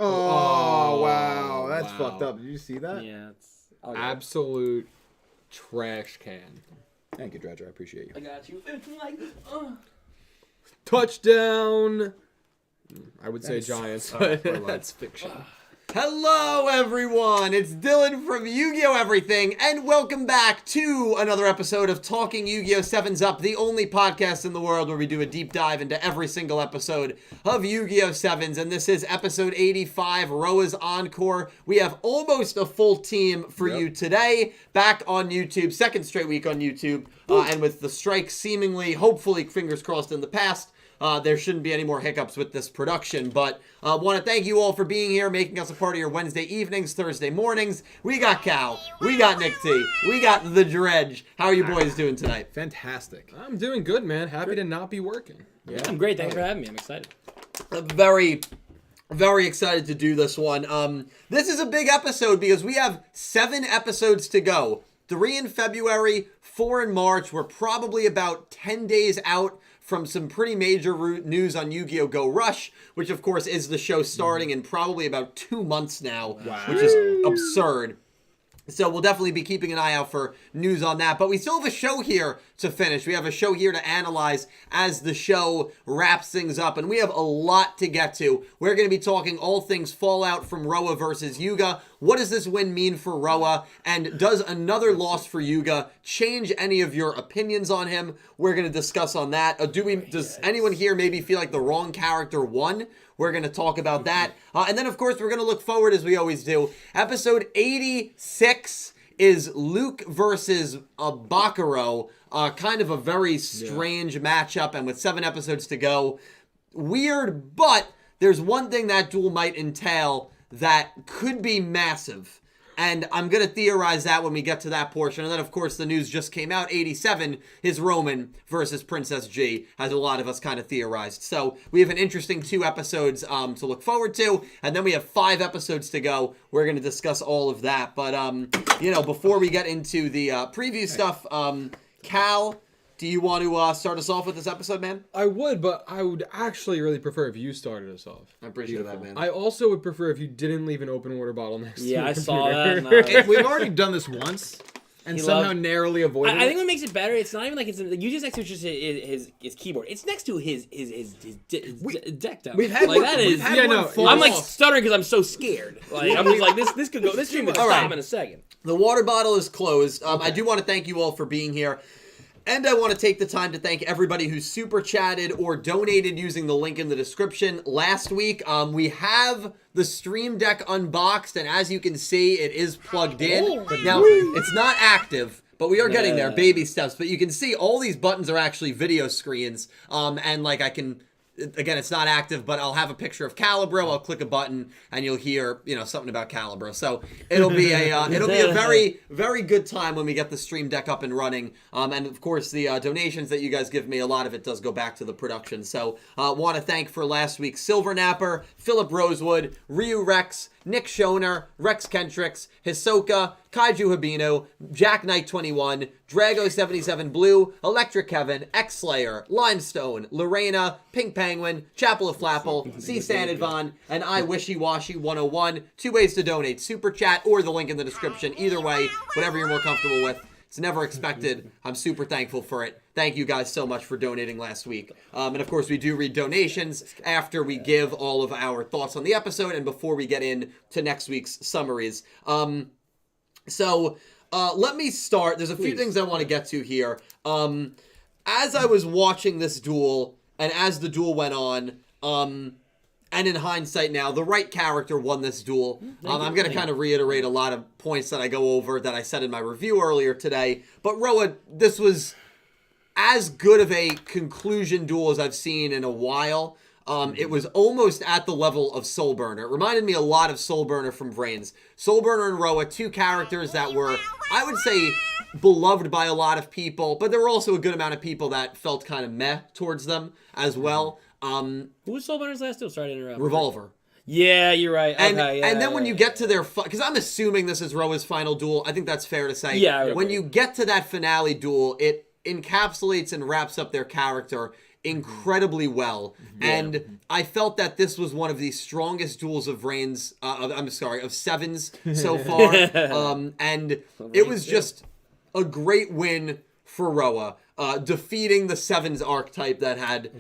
Oh, wow. That's fucked up. Did you see that? Yeah, it's absolute trash can. Thank you, Dredger. I appreciate you. I got you. It's like, Touchdown! I would say Giants, but that's fiction. Hello, everyone. It's Dylan from Yu-Gi-Oh! Everything, and welcome back to another episode of Talking Yu-Gi-Oh! 7's Up, the only podcast in the world where we do a deep dive into every single episode of Yu-Gi-Oh! 7's, and this is episode 85, Roa's Encore. We have almost a full team for you today, back on YouTube, second straight week on YouTube, and with the strike seemingly, hopefully, fingers crossed in the past, there shouldn't be any more hiccups with this production, but I want to thank you all for being here, making us a part of your Wednesday evenings, Thursday mornings. We got Cal, we got Nick T, we got The Dredge. How are you boys doing tonight? Fantastic. I'm doing good, man. Happy to not be working. yeah, I'm great. Thanks for having me. I'm excited. I'm very excited to do this one. This is a big episode because we have 7 episodes to go. 3 in February, 4 in March. We're probably about 10 days out from some pretty major news on Yu-Gi-Oh! Go Rush, which of course is the show starting in probably about 2 months now, which is absurd. So we'll definitely be keeping an eye out for news on that. But we still have a show here to finish. We have a show here to analyze as the show wraps things up. And we have a lot to get to. We're going to be talking all things Fallout from Roa versus Yuga. What does this win mean for Roa? And does another loss for Yuga change any of your opinions on him? We're going to discuss on that. Does anyone here maybe feel like the wrong character won? We're going to talk about that. And then, of course, we're going to look forward, as we always do. Episode 86 is Luke versus Bakuro. Kind of a very strange matchup, and with 7 episodes to go. Weird, but there's one thing that duel might entail that could be massive. And I'm going to theorize that when we get to that portion. And then, of course, the news just came out. 87 is Roman versus Princess G, as a lot of us kind of theorized. So we have an interesting 2 episodes to look forward to. And then we have 5 episodes to go. We're going to discuss all of that. But, before we get into the preview stuff, Cal, do you want to start us off with this episode, man? I would, but I would actually really prefer if you started us off. I appreciate that, man. I also would prefer if you didn't leave an open water bottle next to Yeah, your I saw computer. that. We've already done this once, and somehow narrowly avoided I think what makes it better, it's not even like it's usually next to just his keyboard. It's next to his deck down. We've had like one, that we've is. had yeah, one no, fall I'm like off. stuttering because I'm so scared. Like I'm just like this could go. This stream could stop in a second. The water bottle is closed. I do want to thank you all for being here. And I want to take the time to thank everybody who super chatted or donated using the link in the description. Last week, we have the Stream Deck unboxed, and as you can see, it is plugged in. Now, it's not active, but we are getting there, baby steps. But you can see all these buttons are actually video screens, and like I can... Again, it's not active, but I'll have a picture of Calibro. I'll click a button, and you'll hear, something about Calibro. So it'll be a very, very good time when we get the Stream Deck up and running. And of course, the donations that you guys give me, a lot of it does go back to the production. So want to thank for last week Silver Napper, Philip Rosewood, Ryu Rex, Nick Schoner, Rex Kentrix, Hisoka, Kaiju Habino, Jack Knight 21, Drago 77 Blue, Electric Kevin, X Slayer, Limestone, Lorena, Pink Penguin, Chapel of Flapple, C. Sanadvon, and I Wishy Washy 101. 2 ways to donate: Super Chat or the link in the description. Either way, whatever you're more comfortable with. It's never expected. I'm super thankful for it. Thank you guys so much for donating last week. And of course, we do read donations after we give all of our thoughts on the episode and before we get into next week's summaries. So let me start. There's a few things I want to get to here. As I was watching this duel and as the duel went on, and in hindsight now, the right character won this duel. I'm going to kind of reiterate a lot of points that I go over that I said in my review earlier today. But Roa, this was as good of a conclusion duel as I've seen in a while. It was almost at the level of Soul Burner. It reminded me a lot of Soul Burner from Vrains. Soul Burner and Roa, 2 characters that were, I would say, beloved by a lot of people. But there were also a good amount of people that felt kind of meh towards them as well. Who was Soul Burner's last duel? Sorry to interrupt. Revolver. Yeah, you're right. And, okay, and then when you get to their... Because I'm assuming this is Roa's final duel. I think that's fair to say. Yeah. When you get to that finale duel, it encapsulates and wraps up their character incredibly well, and I felt that this was one of the strongest duels of Reigns. Of Sevens so far, and it was just a great win for Roa. Defeating the Sevens archetype that had,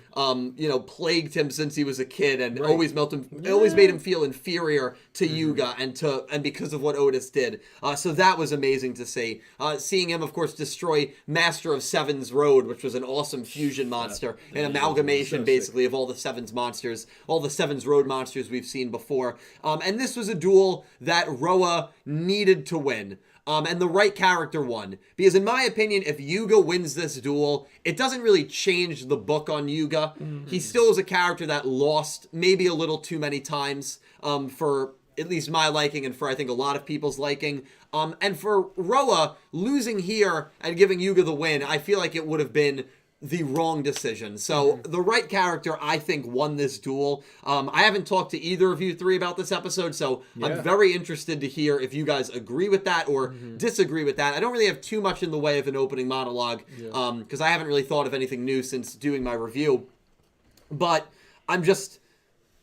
plagued him since he was a kid and always made him feel inferior to Yuga and because of what Otes did. So that was amazing to see. Seeing him, of course, destroy Master of Sevens Road, which was an awesome fusion monster, an amalgamation basically of all the Sevens monsters, all the Sevens Road monsters we've seen before. And this was a duel that Roa needed to win. And the right character won. Because in my opinion, if Yuga wins this duel, it doesn't really change the book on Yuga. He still is a character that lost maybe a little too many times for at least my liking and for I think a lot of people's liking. And for Roa, losing here and giving Yuga the win, I feel like it would have been the wrong decision. So the right character, I think, won this duel. I haven't talked to either of you three about this episode, so I'm very interested to hear if you guys agree with that or disagree with that. I don't really have too much in the way of an opening monologue because I haven't really thought of anything new since doing my review. But I'm just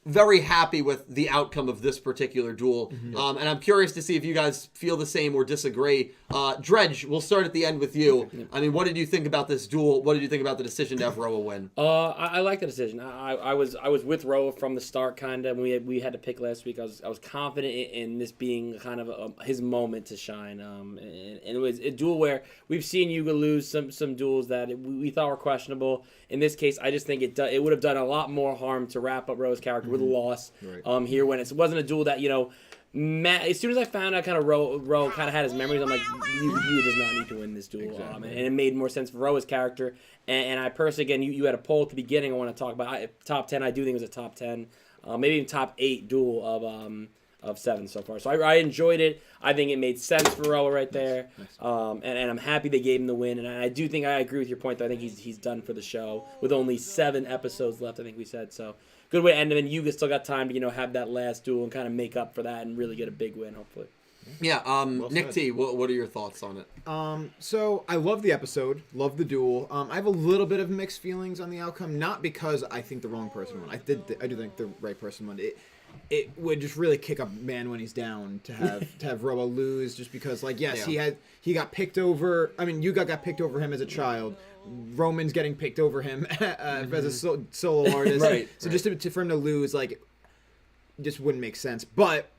very happy with the outcome of this particular duel. And I'm curious to see if you guys feel the same or disagree. Dredge, we'll start at the end with you. I mean, what did you think about this duel? What did you think about the decision to have Roa win? I like the decision. I was with Roa from the start, kind of. We had to pick last week. I was confident in this being kind of his moment to shine. And it was a duel where we've seen Yuga lose some duels that we thought were questionable. In this case, I just think it would have done a lot more harm to wrap up Roa's character with a loss here when it wasn't a duel that, as soon as I found out kind of Roa kind of had his memories, I'm like, Yuga does not need to win this duel. And it made more sense for Roa's character. And I personally, again, you had a poll at the beginning I want to talk about. Top 10, I do think it was a top 10, maybe even top 8 duel of 7 so far. So I enjoyed it. I think it made sense for Roa right there. And I'm happy they gave him the win. And I do think I agree with your point, though. I think he's done for the show with only 7 episodes left, I think we said. So good way to end it. And Yuga still got time to, have that last duel and kind of make up for that and really get a big win, hopefully. Yeah, Nick T, what are your thoughts on it? So I love the episode, love the duel. I have a little bit of mixed feelings on the outcome, not because I think the wrong person won. I do think the right person won. It would just really kick up man when he's down to have Roa lose, just because he got picked over. I mean, Yuga got picked over him as a child. Roman's getting picked over him as a solo artist. So just for him to lose, just wouldn't make sense. But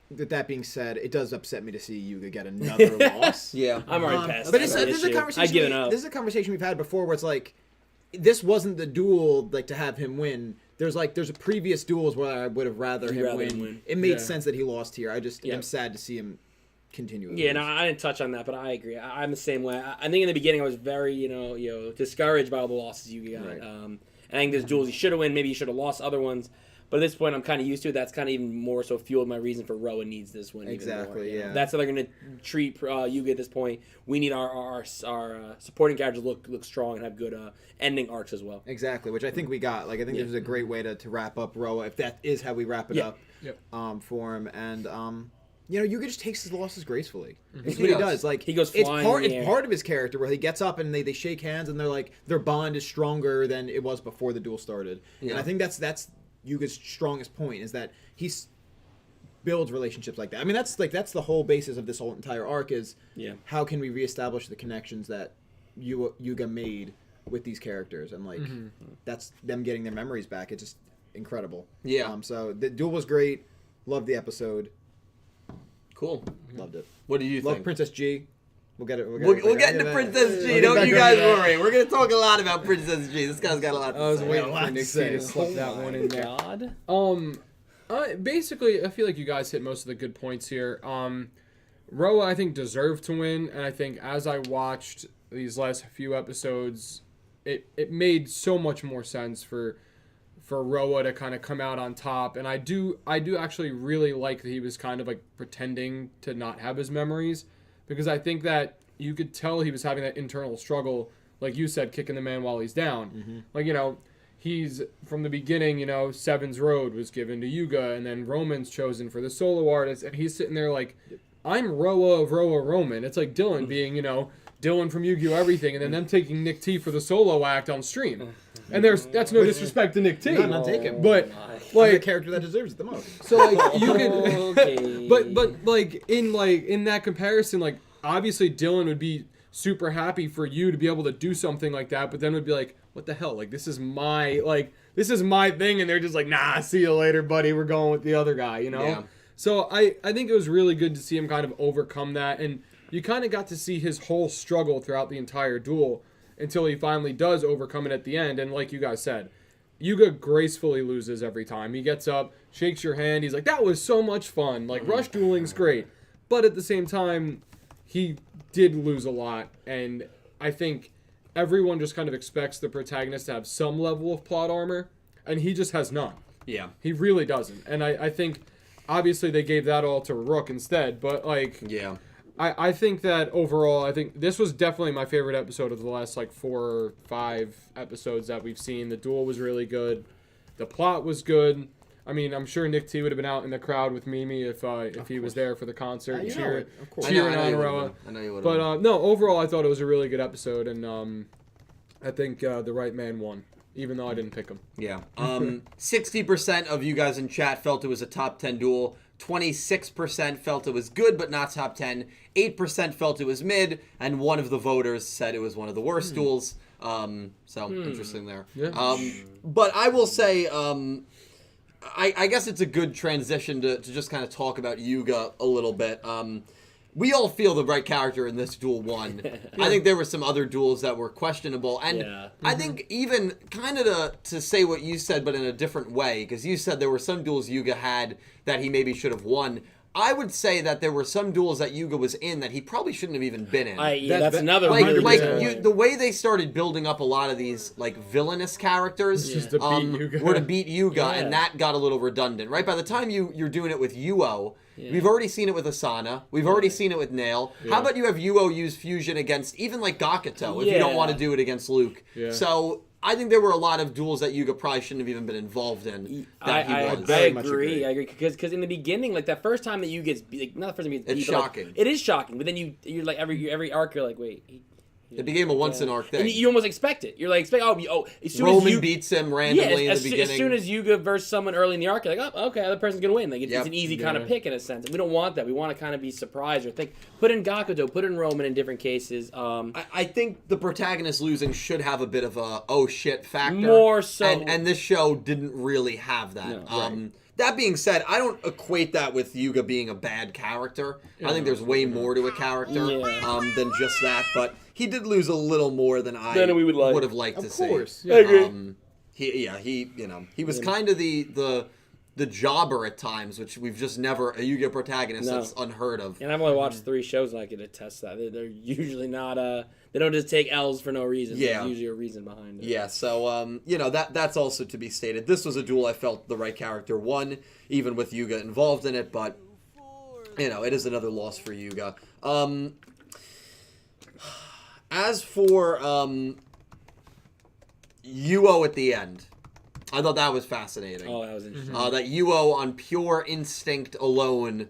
with that being said, it does upset me to see Yuga get another loss. I'm already past but that. This is a conversation we've had before where it's like, this wasn't the duel to have him win. There's a previous duels where I would have rather him win. It made sense that he lost here. I just am sad to see him continue. Yeah, no, I didn't touch on that, but I agree. I'm the same way. I think in the beginning I was very, discouraged by all the losses you got. Right. I think there's duels he should have won. Maybe he should have lost other ones. But at this point, I'm kind of used to it. That's kind of even more so fueled my reason for Roa needs this win. Exactly, even more, That's how they're going to treat Yuga at this point. We need our supporting characters to look strong and have good ending arcs as well. Exactly, which I think we got. I think this is a great way to wrap up Roa, if that is how we wrap it up for him. And, Yuga just takes his losses gracefully. That's what he does. He goes flying It's part of his character where he gets up and they shake hands and they're like, their bond is stronger than it was before the duel started. Yeah. And I think that's Yuga's strongest point, is that he builds relationships like that. I mean, that's the whole basis of this whole entire arc is how can we reestablish the connections that Yuga made with these characters, and that's them getting their memories back. It's just incredible. Yeah. So the duel was great. Loved the episode. Cool. Loved it. What do you think? Love Princess G. We'll get into Princess G. Don't you guys worry. We're going to talk a lot about Princess G. This guy's got a lot to say. I was waiting for Nick T to slip that one in there. Basically, I feel like you guys hit most of the good points here. Roa, I think, deserved to win, and I think as I watched these last few episodes, it made so much more sense for Roa to kind of come out on top. And I do actually really like that he was kind of pretending to not have his memories, because I think that you could tell he was having that internal struggle, like you said, kicking the man while he's down. He's from the beginning, Sevens Road was given to Yuga, and then Roman's chosen for the solo artist, and he's sitting there like, I'm Roa of Roa Roman. It's like Dylan being, Dylan from Yu-Gi-Oh! Everything, and then them taking Nick T for the solo act on stream. And that's no disrespect to Nick T. No, not taken. But Like the character that deserves it the most. so like you could, Okay. but like in that comparison, like obviously Dylan would be super happy for you to be able to do something like that, but then would be like, what the hell? Like this is my thing, and they're just like, nah, see you later, buddy. We're going with the other guy, you know. Yeah. So I think it was really good to see him kind of overcome that, and you kind of got to see his whole struggle throughout the entire duel until he finally does overcome it at the end. And like you guys said, Yuga gracefully loses every time. He gets up, shakes your hand. He's like, that was so much fun. Like, rush dueling's great. But at the same time, he did lose a lot. And I think everyone just kind of expects the protagonist to have some level of plot armor. And he just has none. Yeah. He really doesn't. And I think, obviously, they gave that all to Rook instead. But, like... Yeah. I think that overall, I think this was definitely my favorite episode of the last like 4 or 5 episodes that we've seen. The duel was really good. The plot was good. I mean, I'm sure Nick T would have been out in the crowd with Mimi if he was there for the concert, cheering on Roa. I know you would. But no, overall, I thought it was a really good episode, and I think the right man won, even though I didn't pick him. Yeah. 60% of you guys in chat felt it was a top 10 duel. 26% felt it was good but not top 10. 8% felt it was mid, and one of the voters said it was one of the worst duels. Interesting there. Yeah. But I will say, I guess it's a good transition to just kind of talk about Yuga a little bit. We all feel the right character in this duel won. I think there were some other duels that were questionable. And I think even kind of to say what you said, but in a different way, because you said there were some duels Yuga had that he maybe should have won. I would say that there were some duels that Yuga was in that he probably shouldn't have even been in. That's another really like the way they started building up a lot of these like villainous characters were to beat Yuga, and that got a little redundant, right? By the time you're doing it with Yugioh, we've already seen it with Asana, we've already seen it with Nail. How about you have Yugioh use fusion against even like Gakuto if you don't want to do it against Luke? So I think there were a lot of duels that Yuga probably shouldn't have even been involved in. I agree. Because in the beginning, like that first time that you get not the first time you get beat, it's shocking. Like, it is shocking, but then you're like every arc you're like, wait. It became a once-in-arc thing. And you almost expect it. You're like, as soon Roman as you beats him randomly in the beginning. As soon as Yuga versus someone early in the arc, you're like, oh, okay, the other person's going to win. Like, it's an easy kind of pick in a sense. And we don't want that. We want to kind of be surprised or think. Put in Gakuto, put in Roman in different cases. I think the protagonist losing should have a bit of a, oh shit factor. More so. And this show didn't really have that. No, that being said, I don't equate that with Yuga being a bad character. I think there's way more to a character than just that. But he did lose a little more than I would have liked to see. Of course. I agree. He was kind of the jobber at times, which we've just never, a Yu-Gi-Oh protagonist that's unheard of. And I've only watched 3 shows and I can attest that. They're usually not, they don't just take L's for no reason. Yeah. There's usually a reason behind it. Yeah, so, that's also to be stated. This was a duel I felt the right character won, even with Yuga involved in it, but, it is another loss for Yuga. As for, Yugioh at the end, I thought that was fascinating. Oh, that was interesting. That Yugioh, on pure instinct alone,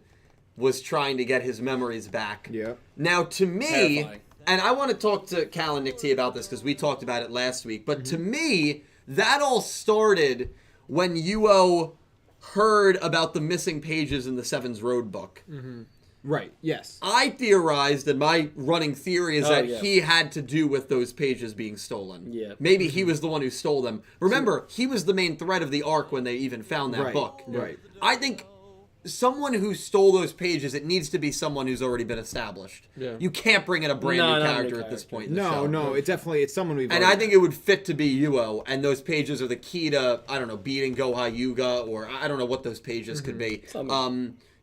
was trying to get his memories back. Yeah. Now, to me, Terrifying. and I want to talk to Cal and Nick T about this because we talked about it last week, but to me, that all started when Yugioh heard about the missing pages in the SEVENS Road book. Right, yes. I theorized, and my running theory is that yeah. he had to do with those pages being stolen. Yeah. Maybe he was the one who stole them. Remember, he was the main thread of the arc when they even found that book. Right. I think someone who stole those pages, it needs to be someone who's already been established. Yeah. You can't bring in a brand new character at this point in the show. No, it's someone we've And I think it would fit to be Yugioh, and those pages are the key to, I don't know, beating Goha Yuga, or I don't know what those pages could be.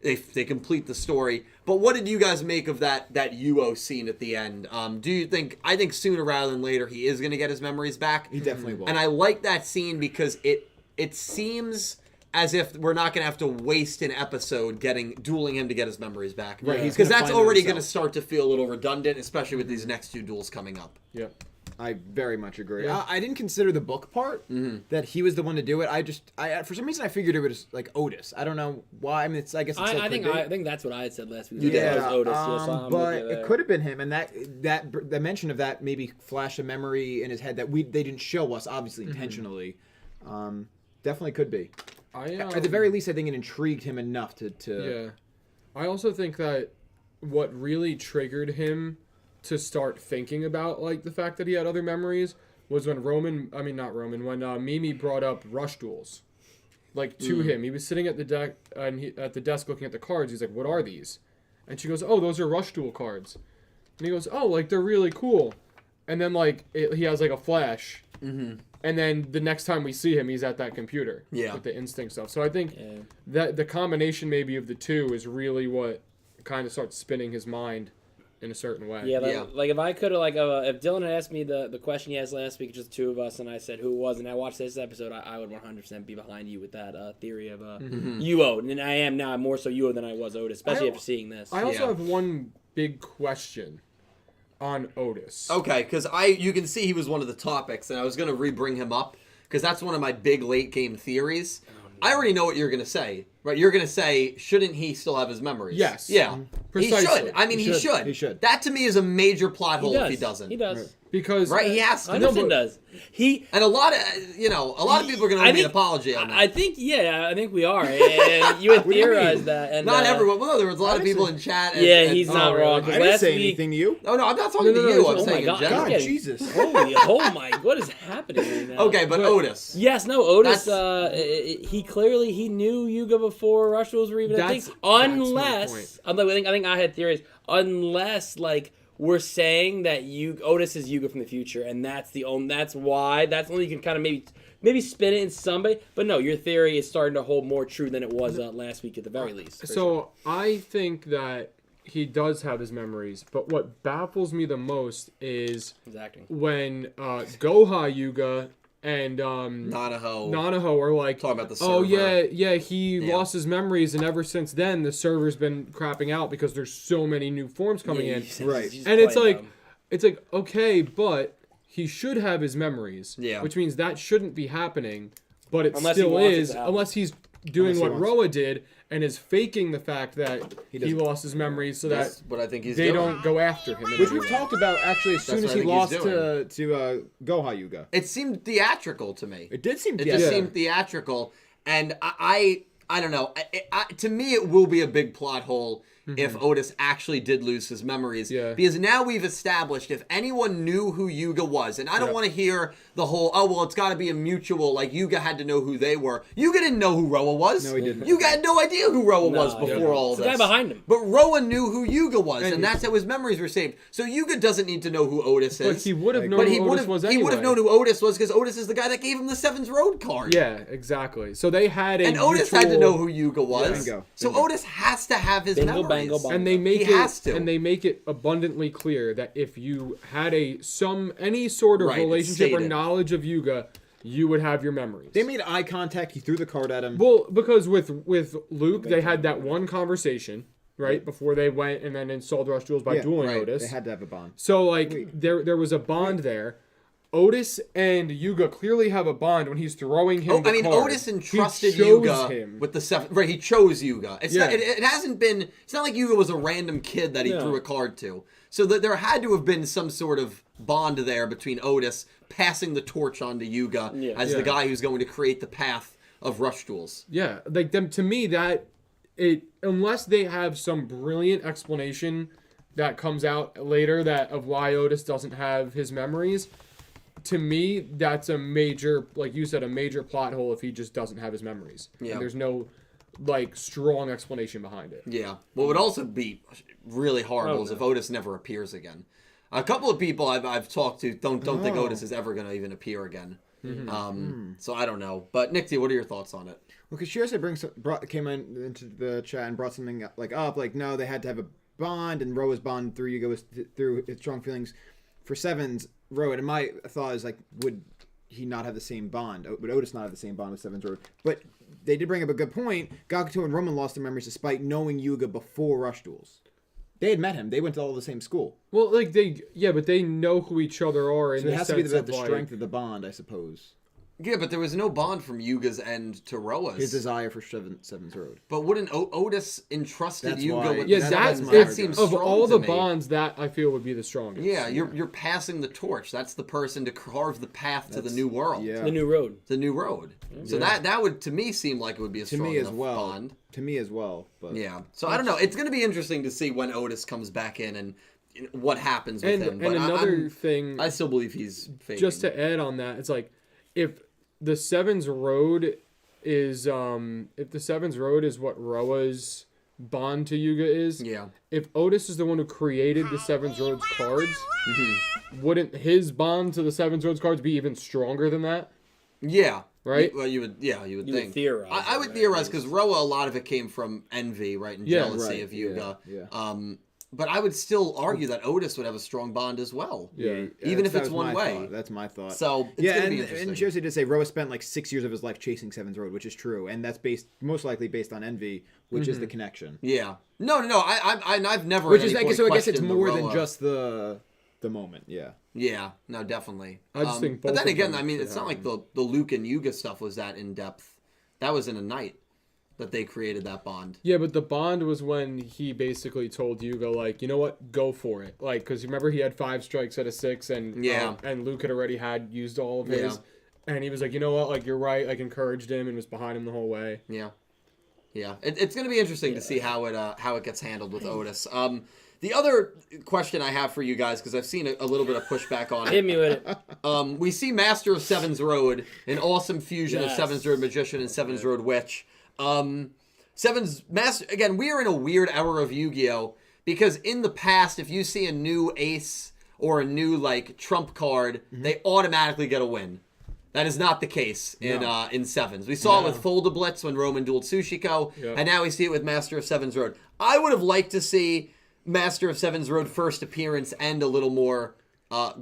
They complete the story. But what did you guys make of that Yugioh scene at the end? Do you think, I think sooner rather than later he is going to get his memories back. He definitely will. And I like that scene because it seems as if we're not going to have to waste an episode dueling him to get his memories back. Right, he's Because gonna that's find it already going to himself. start to feel a little redundant, especially with these next 2 duels coming up. Yep. I very much agree. Yeah. I didn't consider the book part that he was the one to do it. I for some reason I figured it was like Otis. I don't know why. I mean, I guess it's so I clickbait. think that's what I had said last week. You did. It was Otis. Yes, I'm but with you it there. could have been him, and that the mention of that maybe flashed a memory in his head that they didn't show us, obviously intentionally. Definitely could be. At the very least, I think it intrigued him enough to. Yeah, I also think that what really triggered him to start thinking about like the fact that he had other memories was when when Mimi brought up rush duels, like to him. He was sitting at the deck at the desk looking at the cards. He's like, "What are these?" And she goes, "Oh, those are rush duel cards." And he goes, "Oh, like they're really cool." And then like he has like a flash. Mm-hmm. And then the next time we see him, he's at that computer with the instinct stuff. So I think that the combination maybe of the two is really what kind of starts spinning his mind in a certain way. Yeah, like if I could have, like, if Dylan had asked me the question he asked last week, just two of us, and I said who it was, and I watched this episode, I would 100% be behind you with that theory of Yuo. And I am now more so Yuo than I was Otis, especially after seeing this. I also have one big question on Otis. Okay, because you can see he was one of the topics, and I was going to re-bring him up, because that's one of my big late-game theories. I already know what you're going to say, right? You're going to say, shouldn't he still have his memories? Yes. Yeah. Precisely. He should. I mean, he should. He should. That, to me, is a major plot hole if he doesn't. He does. Right. Because Right? He has to. 100% does. And a lot of people are going to make an apology on that. I think we are. And you had theorized that. And, not everyone. Well, there was a lot of people in chat. He's not wrong. I didn't say anything to you. Oh, no, I'm not talking to you. I'm oh saying my in general. God, Jesus. Oh my, what is happening right now? Okay, but Otis. Yes, no, Otis, he knew Yuga before Rush Duels were even a thing. Unless, I think I had theories, unless, like, we're saying that Otis is Yuga from the future, and that's why you can kind of maybe spin it in somebody. But no, your theory is starting to hold more true than it was last week at the very least. So I think that he does have his memories, but what baffles me the most is when Goha Yuga and Nanaho are like, talking about the server. oh yeah, he lost his memories, and ever since then the server's been crapping out because there's so many new forms coming in. Right. And it's like okay, but he should have his memories. Yeah. Which means that shouldn't be happening, but it Unless he still wants it is, to happen. unless he's doing what wants it. Roa did and is faking the fact that he lost his memories so That's that what I think he's they doing. don't go after him. Which we've talked about actually as soon That's as what he I lost think he's to Goha Yuga. It seemed theatrical to me. It did seem It just seemed theatrical, and I don't know. To me, it will be a big plot hole if Otis actually did lose his memories. Yeah. Because now we've established if anyone knew who Yuga was, and I don't want to hear the whole, it's got to be a mutual, like Yuga had to know who they were. Yuga didn't know who Roa was. No, he didn't. Yuga had no idea who Roa was before all It's this. the guy behind him. But Roa knew who Yuga was, and that's how his memories were saved. So Yuga doesn't need to know who Otis is. But he would have known who Otis was anyway. He would have known who Otis was because Otis is the guy that gave him the Sevens Road card. Yeah, exactly. So they had a And Otis had to know who Yuga was. Bingo. So Otis has to have his Bingo, memories. bango, bongo. And they make He has to. and they make it abundantly clear that if you had any sort of Right, it's relationship or stated. knowledge of Yuga, you would have your memories. They made eye contact. He threw the card at him. Well, because with Luke, they had that one conversation, right, before they went and then installed Rush Duels by dueling Otis. They had to have a bond. So, like, there was a bond there. Otis and Yuga clearly have a bond when he's throwing him the card. Otis entrusted He chose Yuga him. with the seven. Right, he chose Yuga. It's Yeah. not, it hasn't been. It's not like Yuga was a random kid that he threw a card to. So there had to have been some sort of bond there between Otis passing the torch on to Yuga as the guy who's going to create the path of Rush Duels. Yeah, like them to me unless they have some brilliant explanation that comes out later of why Otis doesn't have his memories. To me, that's a major, like you said, a major plot hole if he just doesn't have his memories. Yeah. And there's no, like, strong explanation behind it. Yeah. What would also be really horrible is if Otis never appears again. A couple of people I've talked to don't think Otis is ever going to even appear again. So I don't know. But Nixie, what are your thoughts on it? Well, because Shirase came into the chat and brought something up, like, no, they had to have a bond, and Roa's bond through Yuga was through his strong feelings for Sevens. Roa, and my thought is, like, would he not have the same bond? Would Otis not have the same bond with Sevens Road? But they did bring up a good point. Gakuto and Roman lost their memories despite knowing Yuga before Rush Duels. They had met him. They went to all the same school. Well, like but they know who each other are. So it has to be the strength of the bond, I suppose. Yeah, but there was no bond from Yuga's end to Roa's. His desire for Seven's Road. But wouldn't Otis entrusted That's Yuga why- with Yeah, that seems of strong all to the me. bonds, that I feel would be the strongest. Yeah, you're passing the torch. That's the person to carve the path to the new world. Yeah. The new road. The new road. So that would, to me, seem like it would be a To strong me as enough well. bond. To me as well. But Yeah. So I don't know. It's going to be interesting to see when Otis comes back in and what happens with him. But And another thing, I still believe he's faking. just to add on that, it's like if the Sevens Road is what Roa's bond to Yuga is. Yeah. If Otis is the one who created the Sevens Roads cards, wouldn't his bond to the Sevens Roads cards be even stronger than that? Yeah. Right? Well, you would think. theorize I would that, theorize because Roa, a lot of it came from envy, right, and jealousy of Yuga. Yeah. But I would still argue that Otis would have a strong bond as well. Yeah. Even if that it's was one my way. thought. That's my thought. So it's yeah, going to be interesting. and Jersey did say Roa spent like 6 years of his life chasing Seven's Road, which is true, and that's most likely based on envy, which is the connection. Yeah. No. I've never. Which at is, any I guess, point so I guess it's questioned the more than Roa. just the moment. Yeah. Yeah. No, definitely. I just think But both then of again, them I mean, should it's not like happen. the Luke and Yuga stuff was that in depth. That was in a night that they created that bond. Yeah, but the bond was when he basically told Yuga, like, you know what, go for it. Like, because remember he had 5 strikes out of 6, and and Luke had already used all of his. And he was like, you know what, like, you're right. Like, encouraged him and was behind him the whole way. Yeah. Yeah. It's going to be interesting to see how it gets handled with Otis. The other question I have for you guys, because I've seen a little bit of pushback on Hit it. me with it. We see Master of Seven's Road, an awesome fusion of Yes. Seven's Road Magician and Seven's Road Witch. Seven's Master, again, we are in a weird era of Yu-Gi-Oh! Because in the past, if you see a new ace or a new, like, trump card, they automatically get a win. That is not the case in Sevens. We saw it with Folda Blitz when Roman dueled Sushiko, and now we see it with Master of Seven's Road. I would have liked to see Master of Seven's Road first appearance end a little more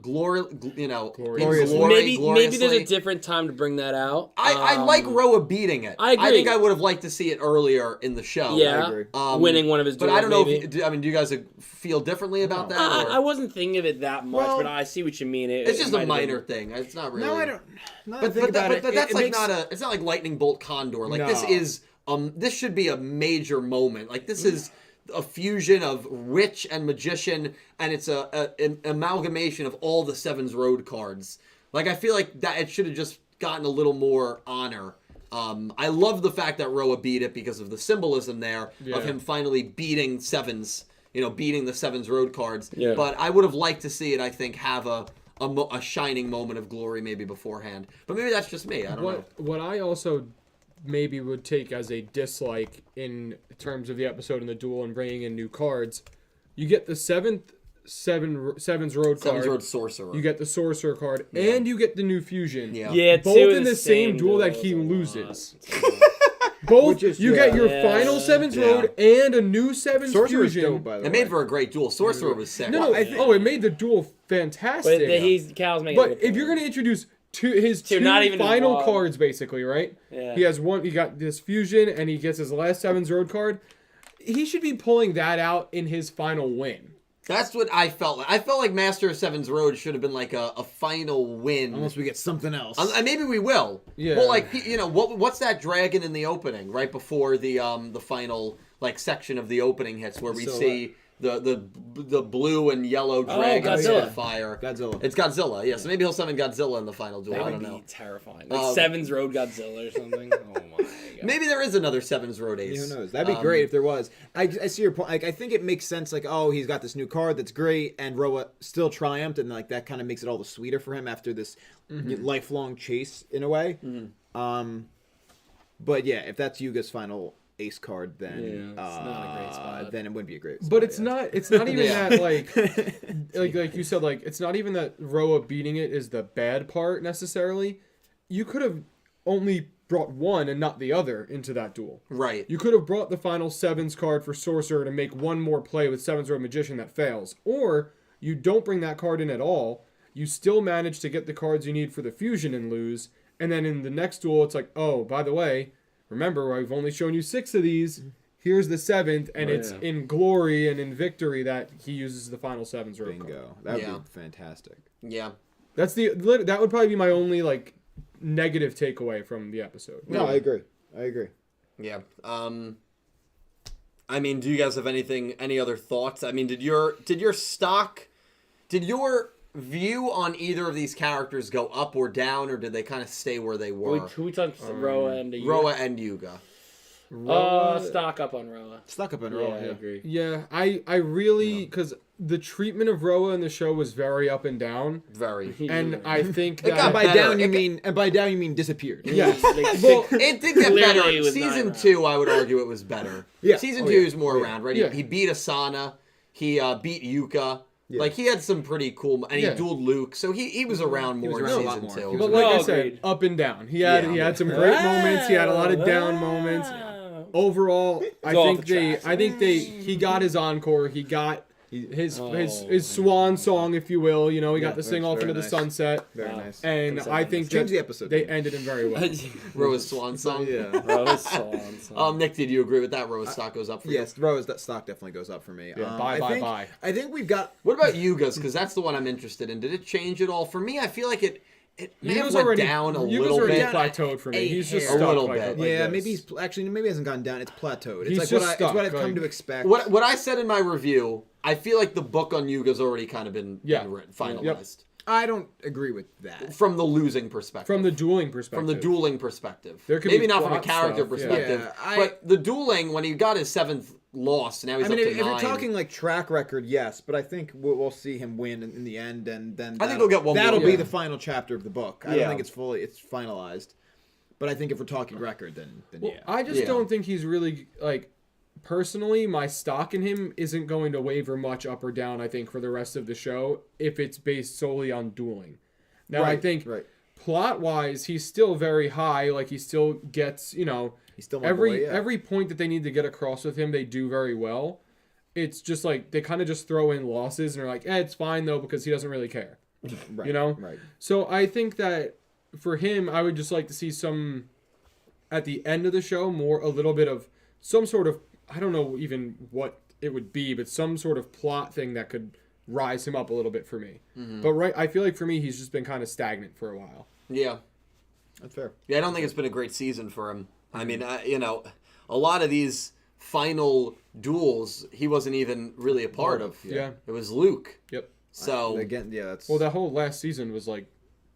Gloriously. Maybe there's a different time to bring that out. I like Roa beating it. I agree. I think I would have liked to see it earlier in the show. Yeah, I agree. winning one of his But duels, I don't know maybe. if do you guys feel differently about that? I or- wasn't thinking of it that much, Well, but I see what you mean. It's just a might have minor been- thing. It's not really. No, I don't. Now that I But, think but, about it, but that's it like makes, not a. It's not like lightning bolt condor. Like this No. is. This should be a major moment. Like this is a fusion of witch and magician, and it's an amalgamation of all the Seven's Road cards. Like I feel like that it should have just gotten a little more honor. I love the fact that Roa beat it because of the symbolism there of him finally beating Sevens. Beating the Seven's Road cards. Yeah. But I would have liked to see it. I think have a shining moment of glory maybe beforehand. But maybe that's just me. I don't know. What I also maybe would take as a dislike in terms of the episode and the duel and bringing in new cards, you get the Seven's Road card. Seven's Road Sorcerer. You get the Sorcerer card, and you get the new fusion. Yeah. Yeah, Both two in the same duel that he duels, a loses. lot. Both, Which is- you get your Yeah. final Seven's Yeah. Road and a new Seven's Sorcerer's fusion. dope, by the It way. made for a great duel. Sorcerer was sick. No, it made the duel fantastic. But Cal's making. a But good if point. you're going to introduce his two not even final one. cards, basically, right? Yeah. He has one. He got this fusion, and he gets his last Seven's Road card. He should be pulling that out in his final win. That's what I felt like. I felt like Master of Seven's Road should have been like a final win. Unless we get something else. And maybe we will. Yeah. Well, like what's that dragon in the opening right before the final like section of the opening hits where we So, see the blue and yellow dragon Godzilla. on fire. Godzilla. It's Godzilla. Yeah. So maybe he'll summon Godzilla in the final duel. That I would don't know. be terrifying. Like Seven's Road Godzilla or something. Oh my god. Maybe there is another Seven's Road Ace. Who knows? That'd be great if there was. I see your point. Like, I think it makes sense. Like, oh, he's got this new card that's great, and Roa still triumphed, and like that kind of makes it all the sweeter for him after this lifelong chase in a way. But yeah, if that's Yuga's final ace card, then it's not a great spot. Then it wouldn't be a great spot. But it's not. It's not even Yeah. that like you said. Like it's not even that Roa beating it is the bad part necessarily. You could have only brought one and not the other into that duel. Right. You could have brought the final Sevens card for Sorcerer to make one more play with Seven's Road Magician that fails. Or you don't bring that card in at all. You still manage to get the cards you need for the fusion and lose. And then in the next duel, it's like, oh, by the way, remember, I've only shown you 6 of these. here's the 7th, and Oh, it's yeah. in glory and in victory that he uses the final 7's rope. Bingo. That would Yeah. be fantastic. Yeah. That would probably be my only like negative takeaway from the episode. No, I agree. Yeah. I mean, do you guys have any other thoughts? I mean, did your view on either of these characters go up or down, or did they kind of stay where they were? Who we talked Roa and Yuga? Roa and Yuga. Stock up on Roa. Stuck up in Yeah, row. I agree. Yeah, I really, because the treatment of Roa in the show was very up and down, Very. and I think It got that By better. down you mean disappeared. yes, Well, It did get Clearly better. it was Season not 2, I would argue it was better. Yeah. Season Oh, 2 yeah. is more Oh, yeah. around, right? Yeah. He beat Asana. He beat Yuka. Yeah. Like, he had some pretty cool... And he Yeah. dueled Luke, so he was around He was more around a in lot Season more. 2. He was but like I No, said, agreed. up and down. He had some great Wow. moments. He had a lot of down moments. Overall, I all think the tracks. he got his encore. He got his Oh, swan song, if you will. You know, he got to that's sing off very into the nice. sunset, Very Wow. nice. and Consider I that think Change that the episode. they ended him very well. Roa's Swan Song. Yeah. Roa's song. Nick, did you agree with that? Roa's stock goes up for you? Yes, Rose, that stock definitely goes up for me. Yeah, I think we've got. What about Yuga's? Because that's the one I'm interested in. Did it change at all? For me, I feel like it may have Yuga's went already down a Yuga's little already bit. plateaued for me. A He's just hair. stuck A little like, bit. like Yeah, this. maybe he's maybe he hasn't gone down. It's plateaued. It's He's like just it's what stuck, I've come like- to expect. What I said in my review, I feel like the book on Yuga's already kind of been written, finalized. I don't agree with that. From the losing perspective. From the dueling perspective. From the dueling perspective. There could Maybe be not from a plot character stuff, yeah. perspective. Yeah, but the dueling, when he got his 7th loss, now he's I mean, up to if 9. you're talking like track record, yes, but I think we'll see him win in the end, and then I think he'll get one more. That'll be Yeah. the final chapter of the book. I Yeah. don't think it's finalized, but I think if we're talking record, then Well, yeah. I just Yeah. don't think he's really like. Personally, my stock in him isn't going to waver much up or down. I think for the rest of the show, if it's based solely on dueling. Now, I think plot-wise, he's still very high. Like he still gets, He's still my every boy, yeah. every point that they need to get across with him, they do very well. It's just like they kind of just throw in losses and are like, it's fine though because he doesn't really care. Right, You know? right. So I think that for him, I would just like to see some at the end of the show a little bit of some sort of, I don't know even what it would be, but some sort of plot thing that could rise him up a little bit for me. Mm-hmm. But I feel like for me, he's just been kind of stagnant for a while. Yeah. That's fair. Yeah, I don't think it's been a great season for him. I mean, a lot of these final duels, he wasn't even really a part of. Yeah. It was Luke. Yep. So, Again, yeah, that's Well, that whole last season was like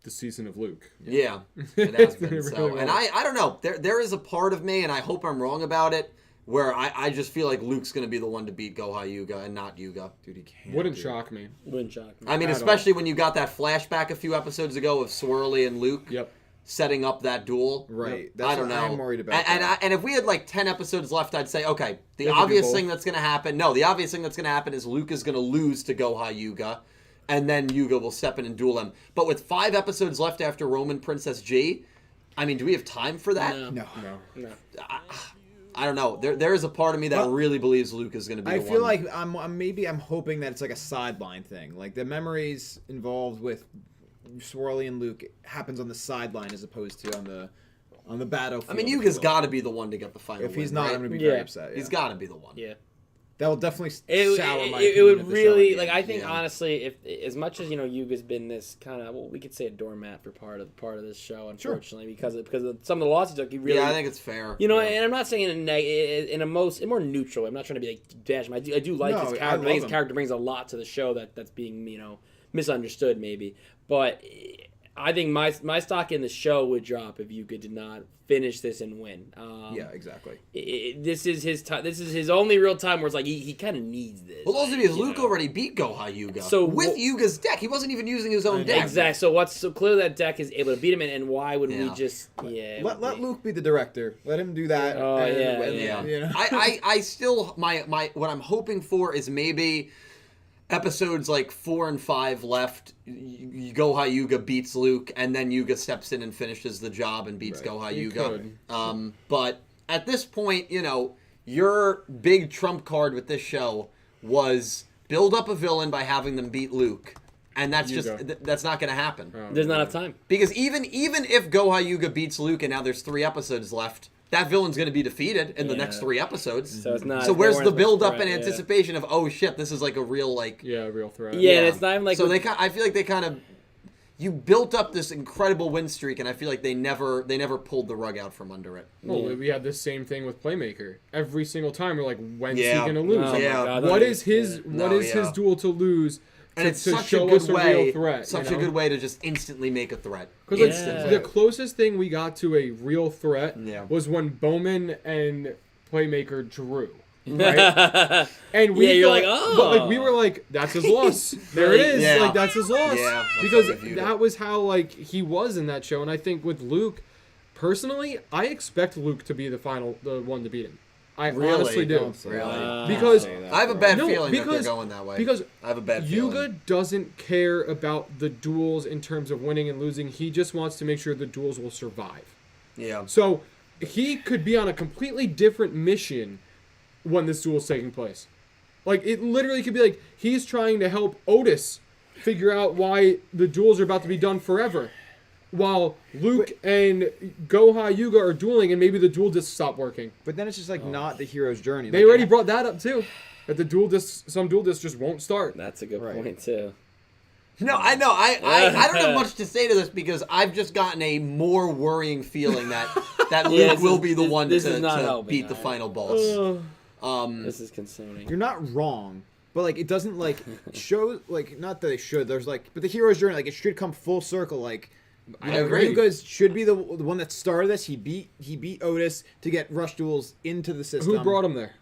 the season of Luke. yeah, it has been. It So, really and was. I don't know. There is a part of me, and I hope I'm wrong about it, where I just feel like Luke's going to be the one to beat Gohai Yuga and not Yuga. dude, he can't. Wouldn't dude. shock me. Wouldn't shock me. I mean, At especially when you got that flashback a few episodes ago of Swirly and Luke Yep. setting up that duel. Right. I don't what know. I'm worried about. And if we had like 10 episodes left, I'd say, okay, the They could do obvious both. thing that's going to happen. No, the obvious thing that's going to happen is Luke is going to lose to Gohai Yuga, and then Yuga will step in and duel him. But with 5 episodes left after Roman Princess G, I mean, do we have time for that? No. no. I don't know. There is a part of me that Well, really believes Luke is going to be I the feel one. like I'm hoping that it's like a sideline thing. Like the memories involved with Swirly and Luke happens on the sideline as opposed to on the battlefield. I mean, if you Yuga's will. got to be the one to get the final If he's win, not, right? I'm gonna be Yeah. very upset. Yeah. He's got to be the one. Yeah. That will definitely It, sour it, my it opinion would of the show really again. I think Yeah. honestly, if as much as Yuga's been this kind of we could say a doormat for part of this show, unfortunately, because of some of the losses he took. He really, Yeah, I think it's fair. and I'm not saying in a more neutral way. I'm not trying to be like dash him. I do like No, his I character. I love think his him. character brings a lot to the show that's being misunderstood maybe, but. I think my stock in the show would drop if Yuga did not finish this and win. Yeah, exactly. This is his time. This is his only real time where it's like he kind of needs this. Well, also because you Luke know? already beat Gohai Yuga. So with wh- Yuga's deck, he wasn't even using his own deck. Exactly. So clearly that deck is able to beat him, and why would we Yeah. just it Let would be- Luke be the director. Let him do that. Oh, and- yeah, and, yeah. you know. I still my what I'm hoping for is maybe episodes like 4 and 5 left. Gohai Yuga beats Luke, and then Yuga steps in and finishes the job and beats Right. Gohai You Yuga. could. But at this point, your big trump card with this show was build up a villain by having them beat Luke, and that's Yuga. just that's not going to happen. There's not enough time. Because even if Gohai Yuga beats Luke and now there's 3 episodes left, that villain's going to be defeated in the next 3 episodes. So it's not. So where's the build up and threat, anticipation of, oh shit, this is like a real like real threat. Yeah, and it's not even like. So I feel like they kind of. You built up this incredible win streak, and I feel like they never pulled the rug out from under it. Well, we had the same thing with Playmaker. Every single time we're like, when's he Yeah. gonna lose? Oh my God, What is his yeah. duel to lose? And it's to such show a good us a way, real threat. such a good way to just instantly make a threat. Because Yeah. the closest thing we got to a real threat was when Bowman and Playmaker drew. Right? And we you're thought, like, oh. but like we were like, that's his loss. There it is. Yeah. Like that's his loss. Yeah, that's because how we viewed that it. was how like he was in that show. And I think with Luke, personally, I expect Luke to be the one to beat him. I Really? honestly do. Really? Because I have a bad feeling that they're because- going that way. Because I have a bad Yuga feeling. doesn't care about the duels in terms of winning and losing. He just wants to make sure the duels will survive. Yeah. So he could be on a completely different mission when this duel is taking place. Like, it literally could be like he's trying to help Otes figure out why the duels are about to be done forever. While Luke and Goha Yuga are dueling, and maybe the duel discs stop working. But then it's just like not the hero's journey. They already brought that up too. That the duel discs, some duel discs just won't start. That's a good Right. point too. No, I know. I don't have much to say to this because I've just gotten a more worrying feeling that Luke will be the one this to is not helping, beat the alright. final boss. This is concerning. You're not wrong, but like it doesn't like show like not that they should. There's like, but the hero's journey like it should come full circle. Like I agree. Yuga should be the one that started this. He beat Otis to get rush duels into the system. Who brought him there?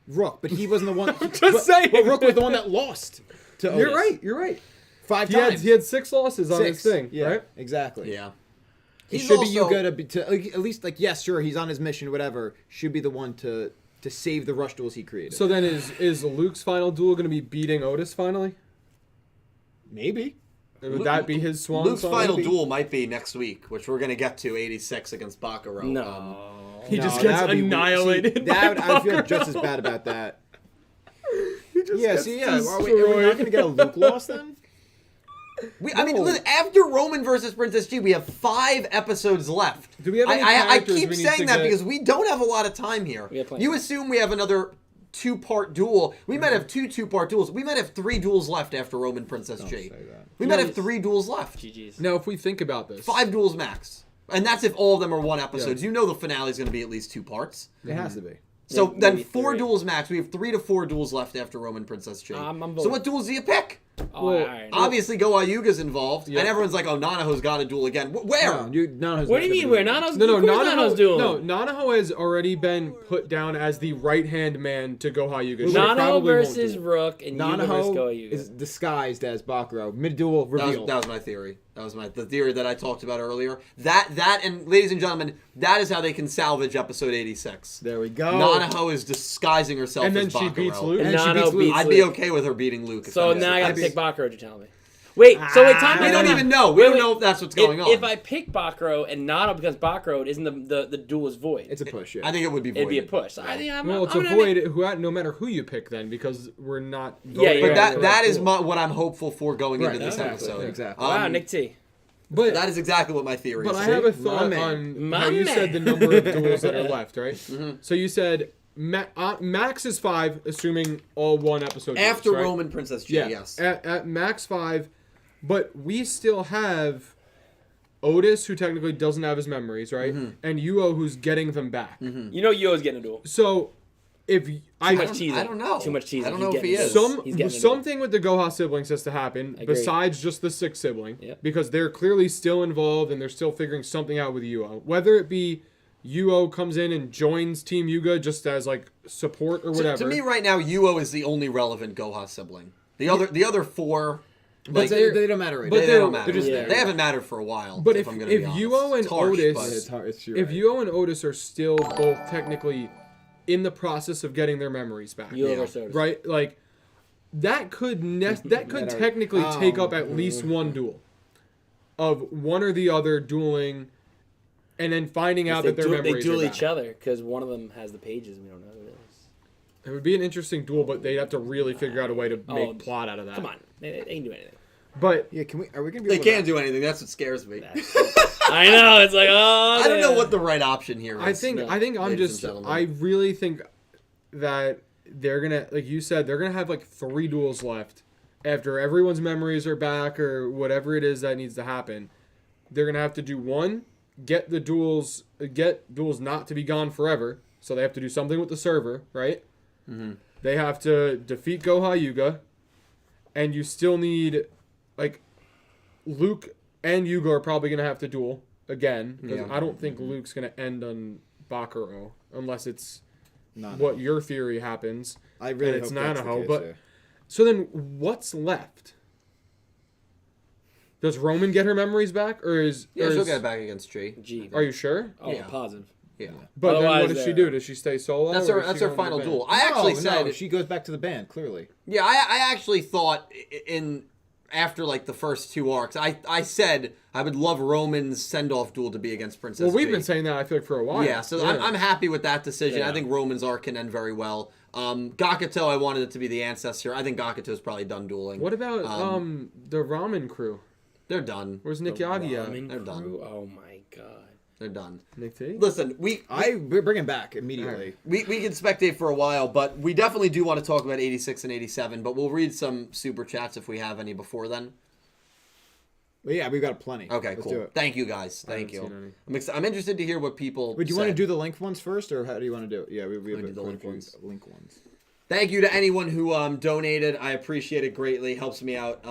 Rook, but he wasn't the one. Just saying. But Rook was the one that lost to Otis. You're right. You're right. 5 He had, times. he had 6 losses on his thing, Yeah, right? exactly. Yeah. He He's should also- be Yuga to like, at least like yes, sure, he's on his mission, whatever. Should be the one to save the rush duels he created. So then is Luke's final duel going to be beating Otis finally? maybe. Would that be his swan Luke's song? final Maybe? duel might be next week, which we're gonna get to 86 against Bakuro. No. He No, just gets that would be weird. annihilated. See, by I feel Bakuro. just as bad about that. He just Yeah, gets see, yeah. Are we destroyed. not going to get a Luke loss then? I mean, listen, after Roman versus Princess G, we have 5 episodes left. Do we have any I characters keep we need saying to that get- because we don't have a lot of time here. We have plenty. You assume we have another 2-part duel. We might have 2-part duels. We might have 3 duels left after Roman Princess G. say that. We might have 3 duels left. GG's. Now, if we think about this, 5 duels max. And that's if all of them are 1 episode. Yeah. You know the finale is going to be at least 2 parts. It has to be. So Yeah, then maybe 4 3. duels max. We have 3 to 4 duels left after Roman Princess G. I'm So voting. what duels do you pick? Oh, Well, all right. Obviously, Goa Yuga's involved, Yeah. and everyone's like, "Oh, Nanaho's got to duel again." Where? No, Nanaho's What not do you gonna mean? do Where it. Nano's? No, of course Nano's doing. Nanaho has already been put down as the right-hand man to Goha Yuga. She Nano probably won't versus do it. Rook and Yuga versus Go Nanaho Yuga. is disguised as Bakuro. Mid-duel reveal. That was my theory. That was the theory that I talked about earlier. That, and ladies and gentlemen, that is how they can salvage episode 86. There we go. Nanaho is disguising herself And then as she Bakuro. beats Luke. And then she Nano beats Luke. beats I'd be okay with her beating Luke. if So that now I is- gotta I'd pick be- Bakuro. You're telling me. Wait. So wait. Time. We out, don't time even out. know. We don't Wait, know if that's what's going on. If I pick Bakuro and Nano because Bakuro isn't the duel is void. It's a push, yeah. I think it would be It'd be a voided. push. I think I'm. Well, it's I'm a gonna- void no matter who you pick then, because we're not. Yeah, voting you're But right. on that is duel. what I'm hopeful for going into this exactly, episode. exactly. Wow, Nick T. But That is exactly what my theory But is. I have a See? thought My on man. how you My said the man. number of duels that are left, right? So you said max is 5, assuming all 1 episode. After duels, right? Roman Princess G, Yeah, yes. at max 5, but we still have Otis, who technically doesn't have his memories, right? And Yugioh, who's getting them back. You know Yo's getting a duel. So if I much don't- teasing. I don't know. Too much teasing. I don't He's know if he getting is. a duel. He's getting a duel. Something with the Goha siblings has to happen Agreed. besides just the 6th sibling, Yep. because they're clearly still involved and they're still figuring something out with Yugioh. Whether it be Yugioh comes in and joins Team Yuga just as like support or whatever. To me, right now, Yugioh is the only relevant Goha sibling. The other 4, But like, they don't matter right but now. they don't matter. They're just Yeah. there. They haven't mattered for a while. But if if I'm gonna be honest. Yugioh and It's harsh, Otis- but- It's hard. It's if Yugioh and Otis are still both technically in the process of getting their memories back, Yo Yeah. versus Otis. right? Like that could technically take up at least 1 duel of one or the other dueling, and then finding out that their memories They duel are each back. other because one of them has the pages and we don't know who it is. It would be an interesting duel, but they'd have to really figure out a way to make Oh, plot out of that. Come on, they can do anything. But Yeah, are we gonna be They able can't to, do anything. That's what scares me. I know. It's like, oh. I don't know what the right option here is. I think I'm ladies just. and gentlemen. I really think that they're gonna, like you said, they're gonna have like 3 duels left after everyone's memories are back or whatever it is that needs to happen. They're gonna have to do one, get duels not to be gone forever. So they have to do something with the server, right? Mm-hmm. They have to defeat Goha Yuga, and you still need, like, Luke and Yuga are probably gonna have to duel again. Because I don't think Luke's gonna end on Bakuro unless it's what your theory happens. I really and it's hope that's the Nanaho. case, But yeah. so then, what's left? Does Roman get her memories back, or is she'll get it back against G. Are you sure? Oh, Yeah. positive. Yeah. But then Otherwise, what does she do? Does she stay solo? That's or her. is That's she her going to final the band? duel. I actually said no, she goes back to the band. Clearly, Yeah, I actually thought after like the first 2 arcs, I said I would love Roman's send-off duel to be against Princess Well, we've G. been saying that I feel like for a while. Yeah, so I'm happy with that decision. I think Roman's arc can end very well. Gakuto, I wanted it to be the ancestor. I think Gakuto's probably done dueling. What about the ramen crew? They're done. Where's Nick Yagi at? Ramen They're done. crew? Oh my god. They're done. Nick T? Listen, we're bringing back immediately. we can spectate for a while, but we definitely do want to talk about 86 and 87, but we'll read some super chats if we have any before then. But yeah, we've got plenty. Okay, Let's cool. do it. Thank you, guys. Thank haven't you. seen I'm interested to hear what people Wait, do you want to said. do the link ones first, or how do you want to do it? Yeah, we have do the link few ones. link ones. Thank you to anyone who donated. I appreciate it greatly. Helps me out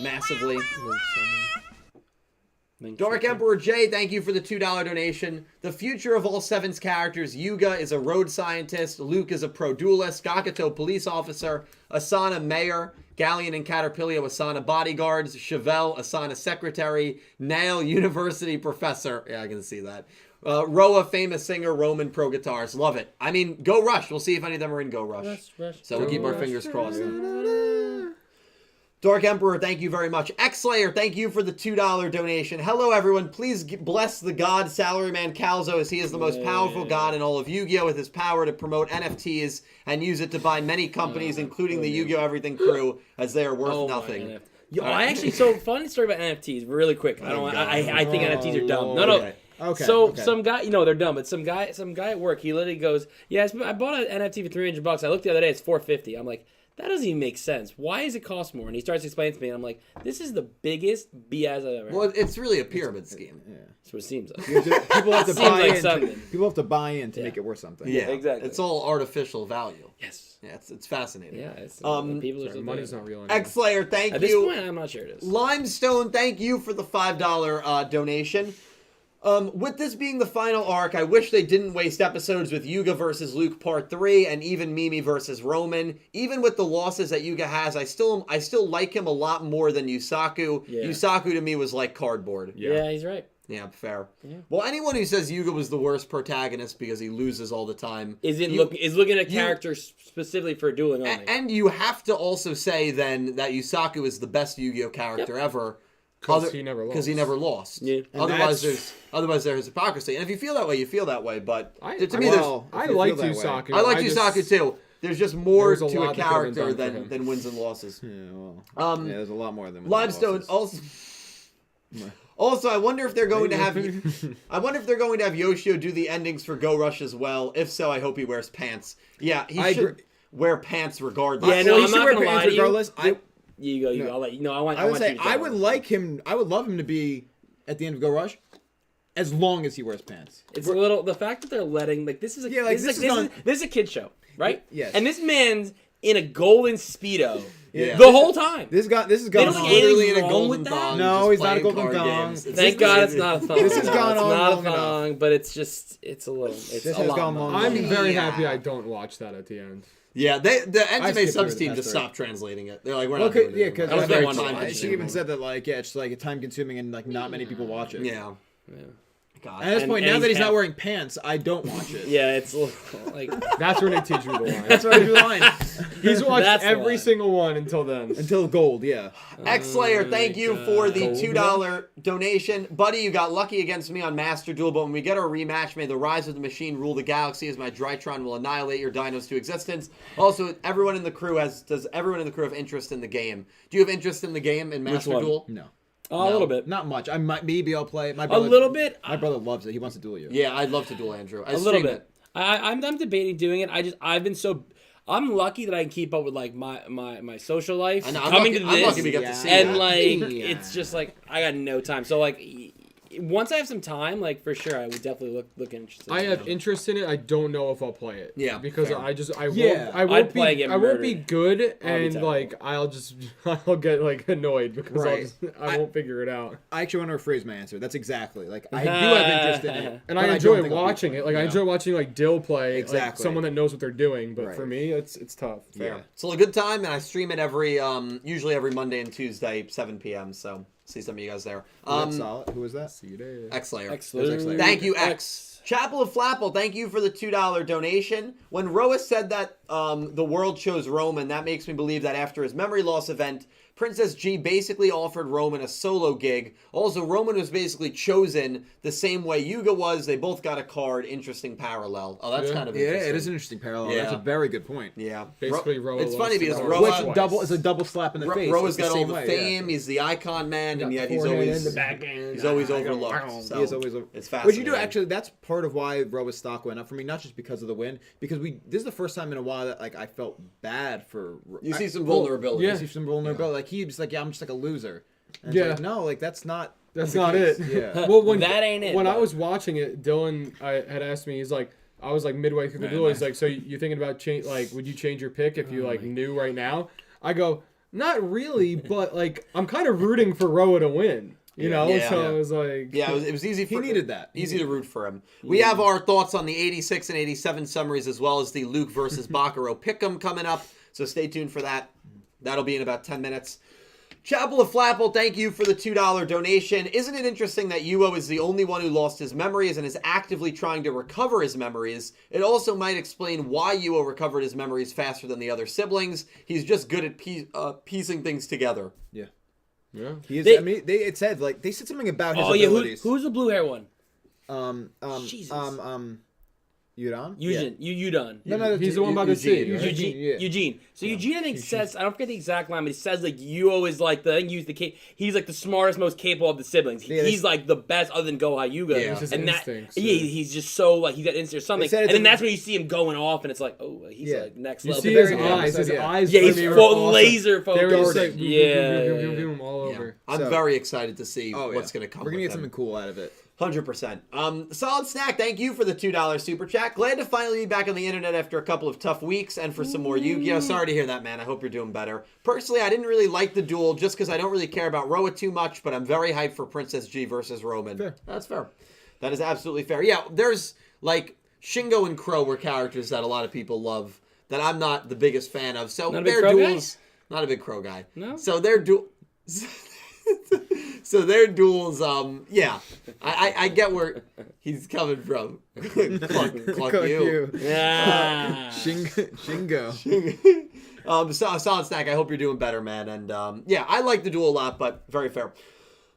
massively. Dark Emperor J, thank you for the $2 donation. The future of all Sevens characters: Yuga is a road scientist, Luke is a pro duelist, Gakuto police officer, Asana mayor, Galleon and Caterpillar Asana bodyguards, Chevelle Asana secretary, Nail university professor. Yeah, I can see that. Roa famous singer, Roman pro guitars. Love it. I mean, Go Rush. We'll see if any of them are in Go Rush. So we'll keep our fingers crossed. Dark Emperor, thank you very much. X-Slayer, thank you for the $2 donation. Hello, everyone. Please bless the god Salaryman Calzo, as he is the most powerful god in all of Yu-Gi-Oh! With his power to promote NFTs and use it to buy many companies, including the Yu-Gi-Oh! Everything crew, as they are worth nothing. Yo, I actually, so funny story about NFTs, really quick. I think NFTs are dumb. No. Okay. So okay. some guy, they're dumb, but some guy at work, he literally goes, "Yeah, I bought an NFT for $300. I looked the other day, it's $450." I'm like, that doesn't even make sense. Why does it cost more? And he starts explaining to me, and I'm like, this is the biggest BS I've ever heard. Well, it's really a pyramid scheme. Yeah. That's what it seems like. People have to Seems buy like in. something. People have to buy in to make it worth something. Yeah, exactly. It's all artificial value. Yes. Yeah, it's fascinating. Yeah. It's, people are Sorry, so money's dumb. not real anymore. X-Slayer, thank At you. this point, I'm not sure it is. Limestone, thank you for the $5 donation. With this being the final arc, I wish they didn't waste episodes with Yuga versus Luke Part 3 and even Mimi versus Roman. Even with the losses that Yuga has, I still like him a lot more than Yusaku. Yeah. Yusaku to me was like cardboard. Yeah, he's right. Yeah, fair. Yeah. Well, anyone who says Yuga was the worst protagonist because he loses all the time Is looking at characters specifically for dueling only. and you have to also say then that Yusaku is the best Yu-Gi-Oh character ever. Because he never lost. Because he never lost. Yeah. Otherwise, there's hypocrisy. And if you feel that way, you feel that way. But I to me, I like Yusaku. I like Yusaku too. There's just more There's a to a lot that could've been character done for him. than wins and losses. Yeah, well, there's a lot more than Limestone losses. also. I wonder if they're going to have. I wonder if they're going to have Yoshio do the endings for Go Rush as well. If so, I hope he wears pants. Yeah, he should wear pants regardless. Yeah, no, he I'm should not wear gonna pants lie to you. regardless. You go. No. I'll let you. No, I want. I would want say you to I talk would about it. like him. I would love him to be at the end of Go Rush, as long as he wears pants. It's a little the fact that they're letting this is a this is a kid show, right? Yes. And this man's in a golden speedo Yeah. the whole time. This has They gone don't think on. Literally in anything's a wrong golden with that? thong. No, just he's not a playing golden card thong. games. Thank God it's not a thong. This has gone it's on not long a thong, but it's a little. It's This a has lot gone much. long. I'm very Yeah. happy I don't watch that at the end. Yeah, the anime skipped subs through team the just past three. stopped translating it. They're like, we're Well, not doing it. because That was very very time time she even said that it's like time consuming and like not many people watch it. Yeah. Yeah. God. And at this And- point, and now that he's he's not half- wearing pants, I don't watch it. Yeah, it's like That's when they teach you the line. That's why I drew the line. He's watched That's the every line. single one until then. Until gold, yeah. X-Slayer, thank you for the God. $2 donation. Buddy, you got lucky against me on Master Duel, but when we get our rematch, may the rise of the machine rule the galaxy as my Drytron will annihilate your dinos to existence. Also, does everyone in the crew have interest in the game? Do you have interest in the game in Master one? Duel? No. A little bit. Not much. Maybe I'll play. My A brother, little bit. My brother loves it. He wants to duel you. Yeah, I'd love to duel Andrew. A little bit. I'm debating doing it. I've been so. I'm lucky that I can keep up with like my social life. I know, coming to I'm this, lucky we get to see and that. like it's just like I got no time. So like once I have some time, like for sure, I would definitely look interested. I have interest in it. I don't know if I'll play it. Yeah, because fair. I won't be good, and like I'll get like annoyed because I won't figure it out. I actually want to rephrase my answer. That's exactly like I do have interest in it, and I enjoy watching it. Like I enjoy watching like Dill play, exactly. like someone that knows what they're doing. But for me, it's tough. Fair. It's a good time, and I stream it usually every Monday and Tuesday, 7 p.m. So see some of you guys there. That's solid. Who was that? See you there. X-Layer. X-Layer. Thank you, X. Chapel of Flapple, thank you for the $2 donation. When Roa said that the world chose Roman, that makes me believe that after his memory loss event, Princess G basically offered Roman a solo gig. Also, Roman was basically chosen the same way Yuga was. They both got a card. Interesting parallel. Oh, that's kind of interesting. Yeah, it is an interesting parallel. Yeah. That's a very good point. Yeah. Basically, Roa. It's funny because Roa It's a double slap in the face. Roa's got all the way, fame. He's the icon man, and yet he's Forehand always in the backhand. he's always overlooked. So He is always it's But fascinating. you do actually. That's part of why Roa's stock went up for me, not just because of the win, because this is the first time in a while that like I felt bad for. You see some vulnerability. You see some vulnerability. Like he was like, yeah, I'm just like a loser. And it's Yeah. like, no, like that's not. That's the not case. it. Yeah. Well, when That ain't it, When I though. was watching it, Dylan had asked me. He's like, I was like midway through the duel. He's like, so you thinking about change? Like, would you change your pick if you like knew right now? I go, not really, but like I'm kind of rooting for Roa to win. You know, Yeah. so it was like, Yeah, it was easy. He needed that. Easy to root for him. We have our thoughts on the 86 and 87 summaries as well as the Luke versus Bakuro pick'em coming up. So stay tuned for that. That'll be in about 10 minutes. Chapel of Flapple, thank you for the $2 donation. Isn't it interesting that Yugioh is the only one who lost his memories and is actively trying to recover his memories? It also might explain why Yugioh recovered his memories faster than the other siblings. He's just good at piecing things together. Yeah. yeah. He is. They- I mean, it said like they said something about his Oh yeah, abilities. who's the blue hair one? Jesus. Yudon? Yudon. No, He's the one by the sea, right? Eugene. So Eugene, I think says, I don't forget the exact line, but he says like Yugioh is like he's like the smartest, most capable of the siblings. Yeah, he's like the best other than Gohai Yuga. Yeah. It's just and instincts, he's just so like he's got instinct or something. said And it's then a- that's when you see him going off, and it's like, oh, he's Yeah. like next You level. see his very eyes. good. His Yeah. eyes. Yeah, for he's me were full awesome. laser They were just like, focused. Yeah. all Yeah. over. I'm So- very excited to see Oh, what's going to come. We're gonna with get him. something cool out of it. 100%. Solid Snack, thank you for the $2 super chat. Glad to finally be back on the internet after a couple of tough weeks and for some more Yu-Gi-Oh! Sorry to hear that, man. I hope you're doing better. Personally, I didn't really like the duel just because I don't really care about Roa too much, but I'm very hyped for Princess G versus Roman. Fair. That's fair. That is absolutely fair. Yeah, there's like Shingo and Crow were characters that a lot of people love that I'm not the biggest fan of. So Not a big their Crow guy? duels, not a big Crow guy. No? So their duel. So their duels, yeah, I get where he's coming from. Cluck you. Yeah. Shingo. Solid Snack, I hope you're doing better, man. And yeah, I like the duel a lot, but very fair.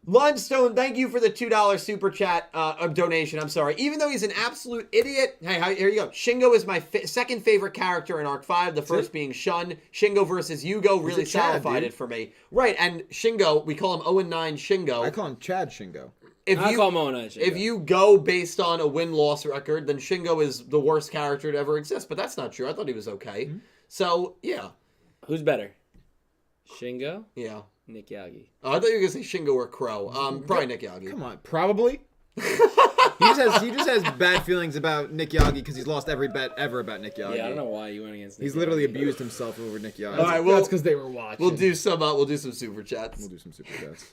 Limestone, thank you for the $2 super chat donation. I'm sorry. Even though he's an absolute idiot, hey, here you go. Shingo is my second favorite character in Arc 5. The first being Shun. Shingo versus Yugioh really Chad, solidified dude. it for me. Right, and Shingo, we call him 0-9 Shingo. I call him Chad Shingo. I call him Mona. If you go based on a win-loss record, then Shingo is the worst character to ever exist. But that's not true. I thought he was okay. Mm-hmm. So, yeah. Who's better? Shingo? Yeah. Nick Yagi. Oh, I thought you were going to say Shingo or Crow. Probably Nick Yagi. Come on, probably. he just has bad feelings about Nick Yagi because he's lost every bet ever about Nick Yagi. Yeah, I don't know why you went against Nick He's literally Yagi. abused himself over Nick Yagi. All right, well, That's because they were watching. we'll do some super chats. We'll do some super chats.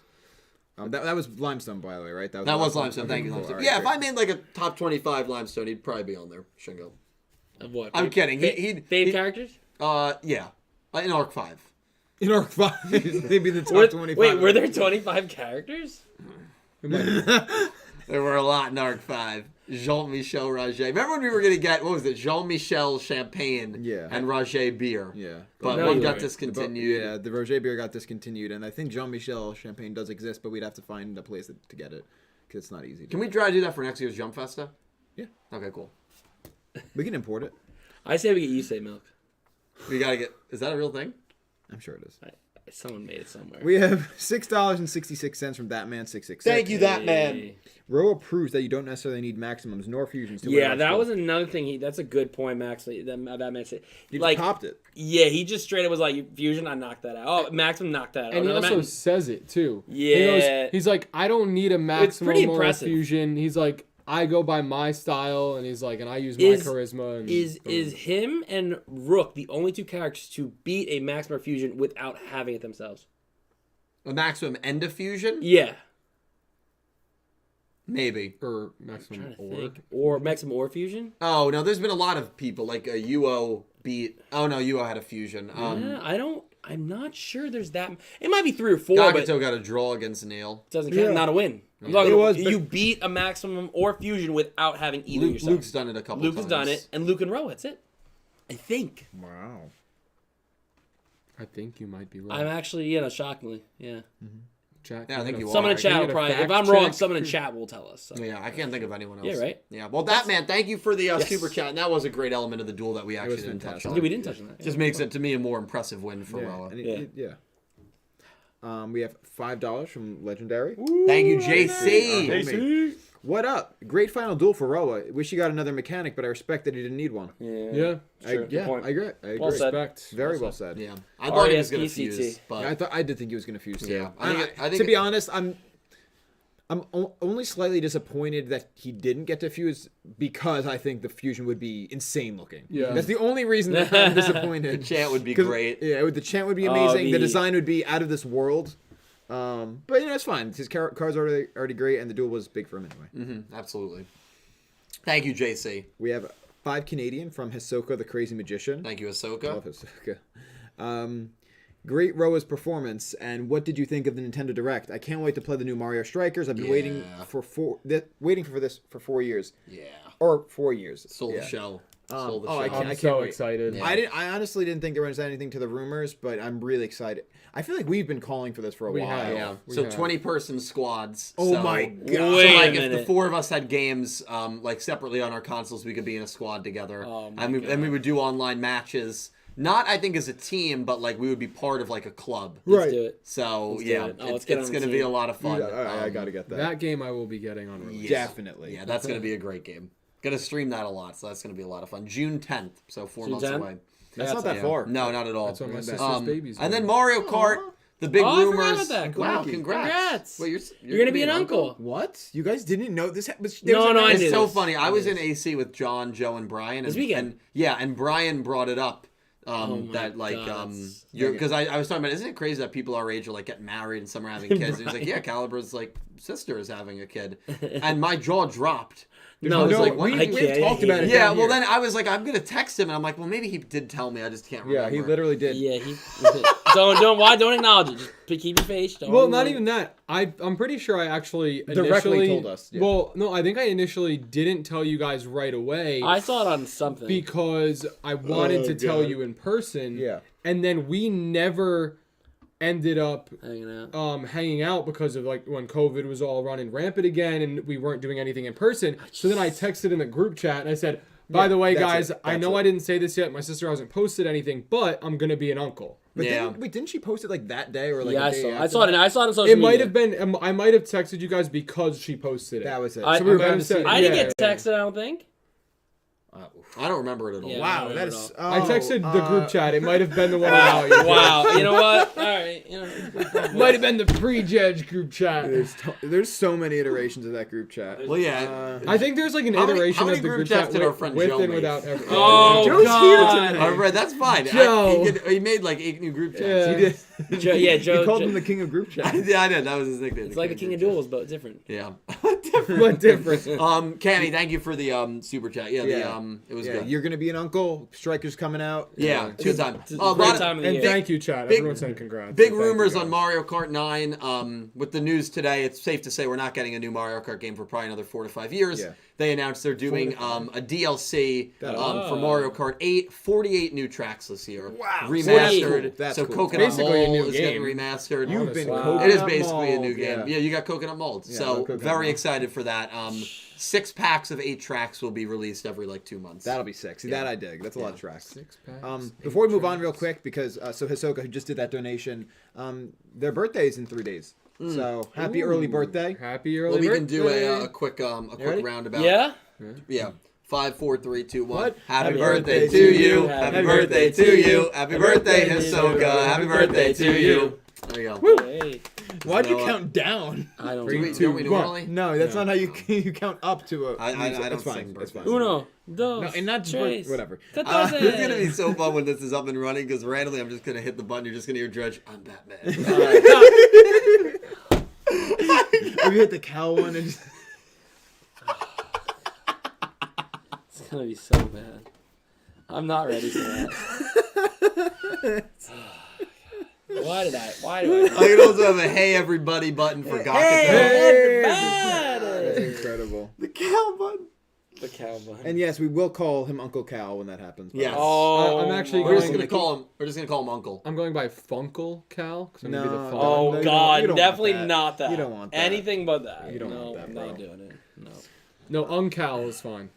That was Limestone, by the way, right? That was Limestone. Thank you, Cool. Limestone. All right, Yeah, if great. I made like a top 25 Limestone, he'd probably be on there. Shingo. Of what? I'm kidding. He'd characters? yeah, in Arc 5. In Arc 5, maybe the top 25. Wait, were there 25 characters? There were a lot in Arc 5. Jean-Michel Roger. Remember when we were going to get, what was it, Jean-Michel Champagne and Roger Beer? Yeah. But No, one you're got right. discontinued. Yeah, the Roger beer got discontinued, and I think Jean-Michel Champagne does exist, but we'd have to find a place to get it because it's not easy. Can we try to do that for next year's Jump Festa? Yeah. Okay, cool. We can import it. I say we get Yusei milk. We got to get, is that a real thing? I'm sure it is. Someone made it somewhere. We have $6.66 from Batman666. Thank you, that man. Roa proves that you don't necessarily need maximums nor fusions to Yeah, win. that was another thing. That's a good point, Max. Batman said, You like, just popped it. Yeah, he just straight up was like, "Fusion, I knocked that out." Oh, Maximum knocked that out. And he Another also Max- says it too. Yeah. He's like, I don't need a maximum pretty or a impressive. fusion. He's like, I go by my style, and he's like, and I use my Is- charisma. And is him and Rook the only two characters to beat a Maximum Fusion without having it themselves? A maximum end of fusion? Yeah. or I'm trying maximum to or. think. Or Maximum or Fusion? Oh, no, there's been a lot of people, like Yugioh beat... Oh, no, Yugioh had a fusion. Yeah, I'm not sure there's that. It might be 3 or 4, but Gakuto got a draw against Neil. it doesn't count. Yeah. Not a win. I'm It talking was, about but- you beat a Maximum or Fusion without having either yourself. Luke's done it a couple Luke times. has done it, and Luke and Roe, that's it. I think. Wow. I think you might be right. I'm actually, shockingly, yeah. Jack, Yeah, I think you Someone are. in chat will probably, if I'm wrong, someone in chat will tell us. So. Yeah, I can't think of anyone else. Yeah, right? Yeah, well, that man, thank you for the super chat. And that was a great element of the duel that we actually was didn't touch fantastic. on. Yeah, we didn't touch on that. Just makes it, to me, a more impressive win for Yeah. Roa. And Yeah. We have $5 from Legendary. Thank you, JC. Homie. What up? Great final duel for Roa. Wish you got another mechanic, but I respect that he didn't need one. Yeah, Sure, good point. I agree. I agree. Well said. respect. Very well said. Yeah, I thought he was going to RESPCT. fuse, but I did think he was going to fuse too. Yeah, I think to be honest, I'm only slightly disappointed that he didn't get to fuse because I think the fusion would be insane looking. Yeah. That's the only reason that I'm disappointed. the chant would be 'Cause, great. Yeah, the chant would be amazing. The the- design would be out of this world. But it's fine. His car's already great, and the duel was big for him anyway. Absolutely. Thank you, JC. We have 5 Canadian from Hisoka the Crazy Magician. Thank you, Love Ahsoka. Hisoka. Great Roa's performance, and what did you think of the Nintendo Direct? I can't wait to play the new Mario Strikers. I've been waiting for this for 4 years, Yeah. or 4 years. Stole Yeah. the show. Oh, Stole the I show. can't- I'm so wait. excited. Yeah. I honestly didn't think there was anything to the rumors, but I'm really excited. I feel like we've been calling for this for a We while. have. Yeah. We So have. 20-person squads. Oh so, my God. So Wait a like if minute. the 4 of us had games like separately on our consoles, we could be in a squad together. Oh my and we would do online matches. Not I think as a team, but like we would be part of like a club. Right. Let's do it. So Let's do yeah, it. Oh, it's let's get on the going to be team. a lot of fun. Yeah, I gotta get that. That game I will be getting on release. Yeah. Definitely. Yeah, that's going to be a great game. Going to stream that a lot, so that's going to be a lot of fun. June 10th, so 4 June months 10th? away. That's not that Yeah. far. No, not at all. That's what my sister's Um, baby's and then born. Mario Kart, the big Oh, I forgot rumors. about that. Wow, Congrats. congrats. Wait, You're gonna be an uncle. What? You guys didn't know this? No, I It's knew so this. funny. I was in AC with John, Joe, and Brian. And, This weekend? And, yeah, and Brian brought it up. my That like God. because I was talking about, isn't it crazy that people our age are like getting married and some are having kids? And he was like, yeah, Calibra's like sister is having a kid, and my jaw dropped. No, I was no, like, what? we've talked about it. Yeah, down well here. then I was like, I'm gonna text him, and I'm like, well maybe he did tell me, I just can't remember. Yeah, he literally did. Yeah, he. Don't acknowledge it. Just keep your face. Don't Well, not even that. I'm pretty sure I actually Directly initially told us, yeah. Well, no, I think I initially didn't tell you guys right away I saw it on something. because I wanted to tell you in person. Yeah. And then we never ended up Hanging out. hanging out because of like when COVID was all running rampant again and we weren't doing anything in person. So then I texted in the group chat and I said, by the way, that's guys, it. I That's know it. I didn't say this yet. My sister hasn't posted anything, but I'm gonna be an uncle. But Yeah. didn't she post it like that day or like Yeah, a I day saw. after I saw it. that? I saw it on social It media. might have been. I might have texted you guys because she posted it. That was it. I- So we were I might about have to see. said- I didn't Yeah, get yeah. texted. I don't think. I don't remember it at all. Yeah. Wow, I that don't is. know. I texted the Oh, group chat. It might have been the one without you. Wow. You know what? All right. Might have been the pre-judge group chat. There's so many iterations of that group chat. Well, yeah. I think there's like an How many- iteration how many of the group group chats chat did our with, friend with Joe and make? without every. Oh, Joe's here God. today. All right, that's fine. Joe. He made like 8 new group chats. Yeah. He did. Joe, yeah, He Joe. called Joe- him the king of group chat. Yeah, I did. That was his nickname. It's like the King of Duels, but different. Yeah. What difference? Cammy, thank you for the super chat. Yeah, Yeah. it was Yeah, good. you're gonna be an uncle. Strikers coming out. Yeah, it's a good time. It's a A great lot of- time of the And year. thank you, chat. Big- Everyone saying congrats. Big So thank rumors you on guys. Mario Kart 9. With the news today, it's safe to say we're not getting a new Mario Kart game for probably another 4 to 5 years. Yeah. They announced they're doing a DLC for Mario Kart 8. 48 new tracks this year. Wow. Remastered. That's so cool. Coconut Basically a Mall new is getting game. remastered. You've been Wow. coconut It is basically a new mold, game. Yeah, you got Coconut Mold. Yeah, so Coconut very Mold. excited for that. 6 packs of 8 tracks will be released every like 2 months. That'll be sick. See, that I dig. That's a lot of tracks. 6 packs. Before we move on real quick, because so Hisoka, who just did that donation, their birthday's in 3 days. So happy early birthday. Happy early Well, we birthday. can do a quick roundabout. Yeah. Yeah. 5, 4, 3, 2, 1. What? Happy birthday to you. Happy birthday to you. Happy birthday, Hisoka. Happy birthday to you. There you go. Hey, Why'd you Noah. count down? I don't Do know. we, don't we normally? No, that's not how you count up to a. I don't It's fine. sing It's fine. birthdays. Uno, dos, No, and not just tres, whatever. It's going to be 14. so fun when this is up and running because randomly I'm just going to hit the button. You're just going to hear Dredge, I'm Batman. Or you hit the cow one and just. It's gonna be so bad. I'm not ready for that. Why do I? I can also have a hey everybody button for Gakuto. Hey, That's everybody! incredible. The cow button. The cowboy. And yes, we will call him Uncle Cal when that happens. Yes. Oh, I'm actually We're just going- gonna call him. We're just gonna call him Uncle. I'm going by Funkle Cal. 'Cause I'm gonna be the No. Funkle. No, Oh you don't- God, you don't definitely want that. not that. You don't want that. Anything but that. You don't no, want that, I'm bro. not doing it. No. No, Uncal is fine.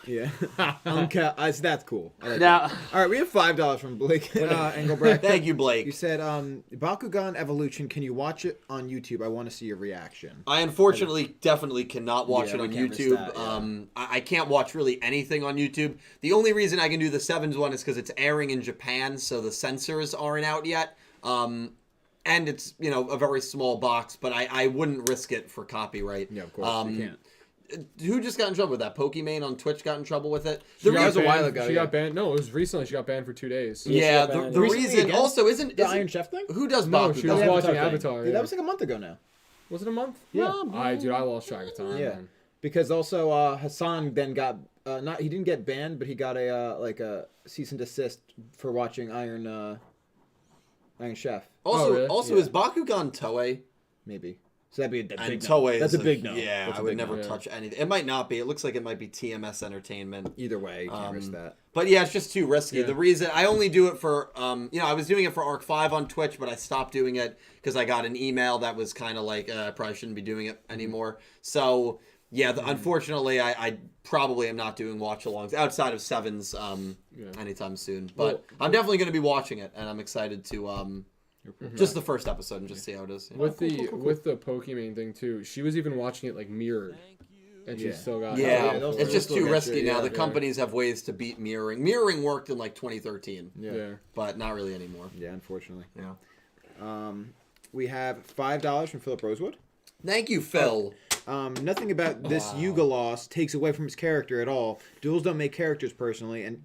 Yeah. Uncle, that's cool. I like Now, that. All right, we have $5 from Blake Engelbrecht. Thank you, You Blake. said, Bakugan Evolution, can you watch it on YouTube? I want to see your reaction. I unfortunately definitely cannot watch Yeah, it on we can't risk YouTube. that, yeah. I can't watch really anything on YouTube. The only reason I can do the Sevens one is because it's airing in Japan, so the censors aren't out yet. And it's, a very small box, but I wouldn't risk it for copyright. Yeah, of course. You can't. Who just got in trouble with that? Pokimane on Twitch got in trouble with it. She That got was a while banned- ago, She yeah. got banned. No, it was recently. She got banned for 2 days. Yeah, she got banned. the Recently reason again? also isn't The Iron Chef thing? who does No, Bakugan? she was The watching thing. Avatar. Yeah, Yeah. that was like a month ago now. Was it a month? Yeah. Dude, I lost track of time. Yeah. Man. Because also Hassan then got he didn't get banned, but he got a cease and desist for watching Iron Chef. Also, Oh, really? is Bakugan Toei? Maybe. So that'd be a And big Toei no. That's is a big no. Yeah, That's a I would big never no. touch anything. It might not be. It looks like it might be TMS Entertainment. Either way, you can't risk that. But yeah, it's just too risky. Yeah. The reason I only do it for, I was doing it for Arc 5 on Twitch, but I stopped doing it because I got an email that was kind of like, I probably shouldn't be doing it anymore. So yeah, unfortunately, I probably am not doing watch-alongs outside of Sevens anytime soon. But I'm definitely going to be watching it, and I'm excited to just the first episode and just see how it is. With the Pokimane thing too, she was even watching it like mirrored, and she Yeah. still got. Yeah, those- it's those just still too get risky you, now. yeah. The companies have ways to beat mirroring. Mirroring worked in like 2013, Yeah. but not really anymore. Yeah, unfortunately. Yeah. We have $5 from Philip Rosewood. Thank you, Phil. Nothing about this Yuga loss takes away from his character at all. Duels don't make characters personally, and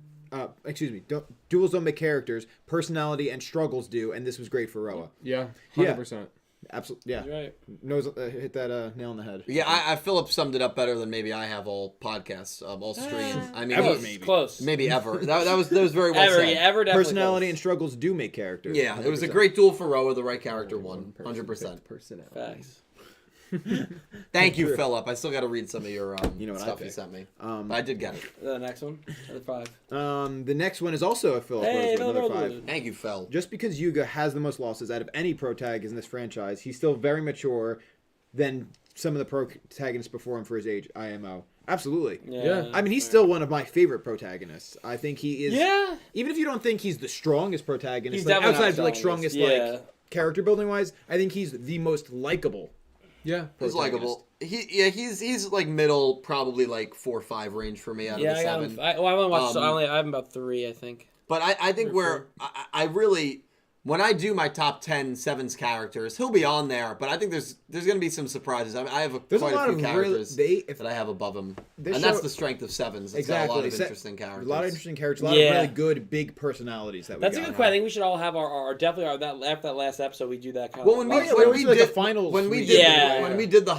duels don't make characters. Personality and struggles do, and this was great for Roa. Yeah. Yeah. 100%. Absolutely, yeah. You're right. Hit that nail on the head. Yeah, I Philip summed it up better than maybe I have all podcasts, all streams. I mean, Ever, he's- Close. maybe ever. That was very well Ever, said. yeah, ever definitely Personality close. and struggles do make characters. Yeah, it was a 100%. great duel for Roa. The right character won, 100%. Personality. Facts. Thank you, Philip. I still got to read some of your You know what I stuff you picked. sent me. But I did get it. The next one. Other 5. The next one is also a Philip Hey, Rosewood, Philip another Rosewood. 5. Thank you, Phil. Just because Yuga has the most losses out of any protag in this franchise, he's still very mature than some of the protagonists before him for his age, IMO. Absolutely. Yeah. I mean, he's still one of my favorite protagonists. I think he is. Yeah. Even if you don't think he's the strongest protagonist, He's like, definitely not outside of like strongest, strongest yeah. like character building wise, I think he's the most likable. Yeah. He's likable. He's like middle, probably like 4 or 5 range for me out Yeah, of I the got 7. him. I only watched. I have about 3, I think. But I think where I really, when I do my top 10 Sevens characters, he'll be on there. But I think there's going to be some surprises. I have There's quite a lot few of characters that I have above him, and This that's show- the strength of Sevens. It's exactly got a lot of Se- interesting characters. A lot of interesting characters. A lot Yeah. of really good big personalities that we That's a got. good question. I think we should all have our definitely that after that last episode we do that kind Well, of. when Oh, we yeah, we when always we do, like, did a finals when we week. did Yeah. when we did the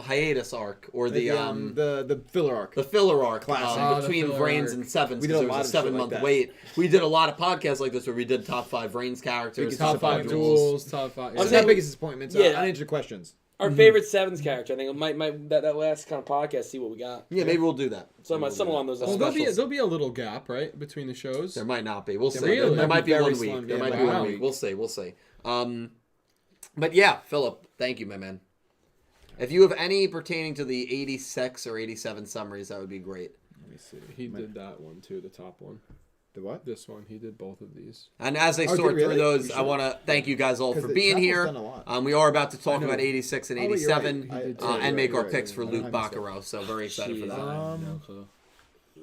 hiatus arc or the filler arc. the filler arc Classic. The between filler Reigns arc. and Sevens We did because a there lot was a of shit 7-month like that. wait. We did a lot of podcasts like this where we did top 5 Reigns characters, Top Top 5 duels. duels. Top 5. What's saying- that biggest disappointment? Yeah. Unanswered questions. Our favorite Sevens character. I think might that last kind of podcast. See what we got. Yeah, maybe we'll do that. Some Maybe we'll do along those Well, lines. there'll be a little gap, right, between the shows. There might not be. We'll see. Really? There might be Very 1 slim. week. There Yeah, might be wow. 1 week. We'll see. We'll see. But yeah, Philip, thank you, my man. If you have any pertaining to the 86 or 87 summaries, that would be great. Let me see. He did that one too, the top one. The what? This one. He did both of these. And as I sort through those, I want to thank you guys all for being here. We are about to talk about 86 and 87 and make our picks for Luke Bakuro. So very excited for that. No clue.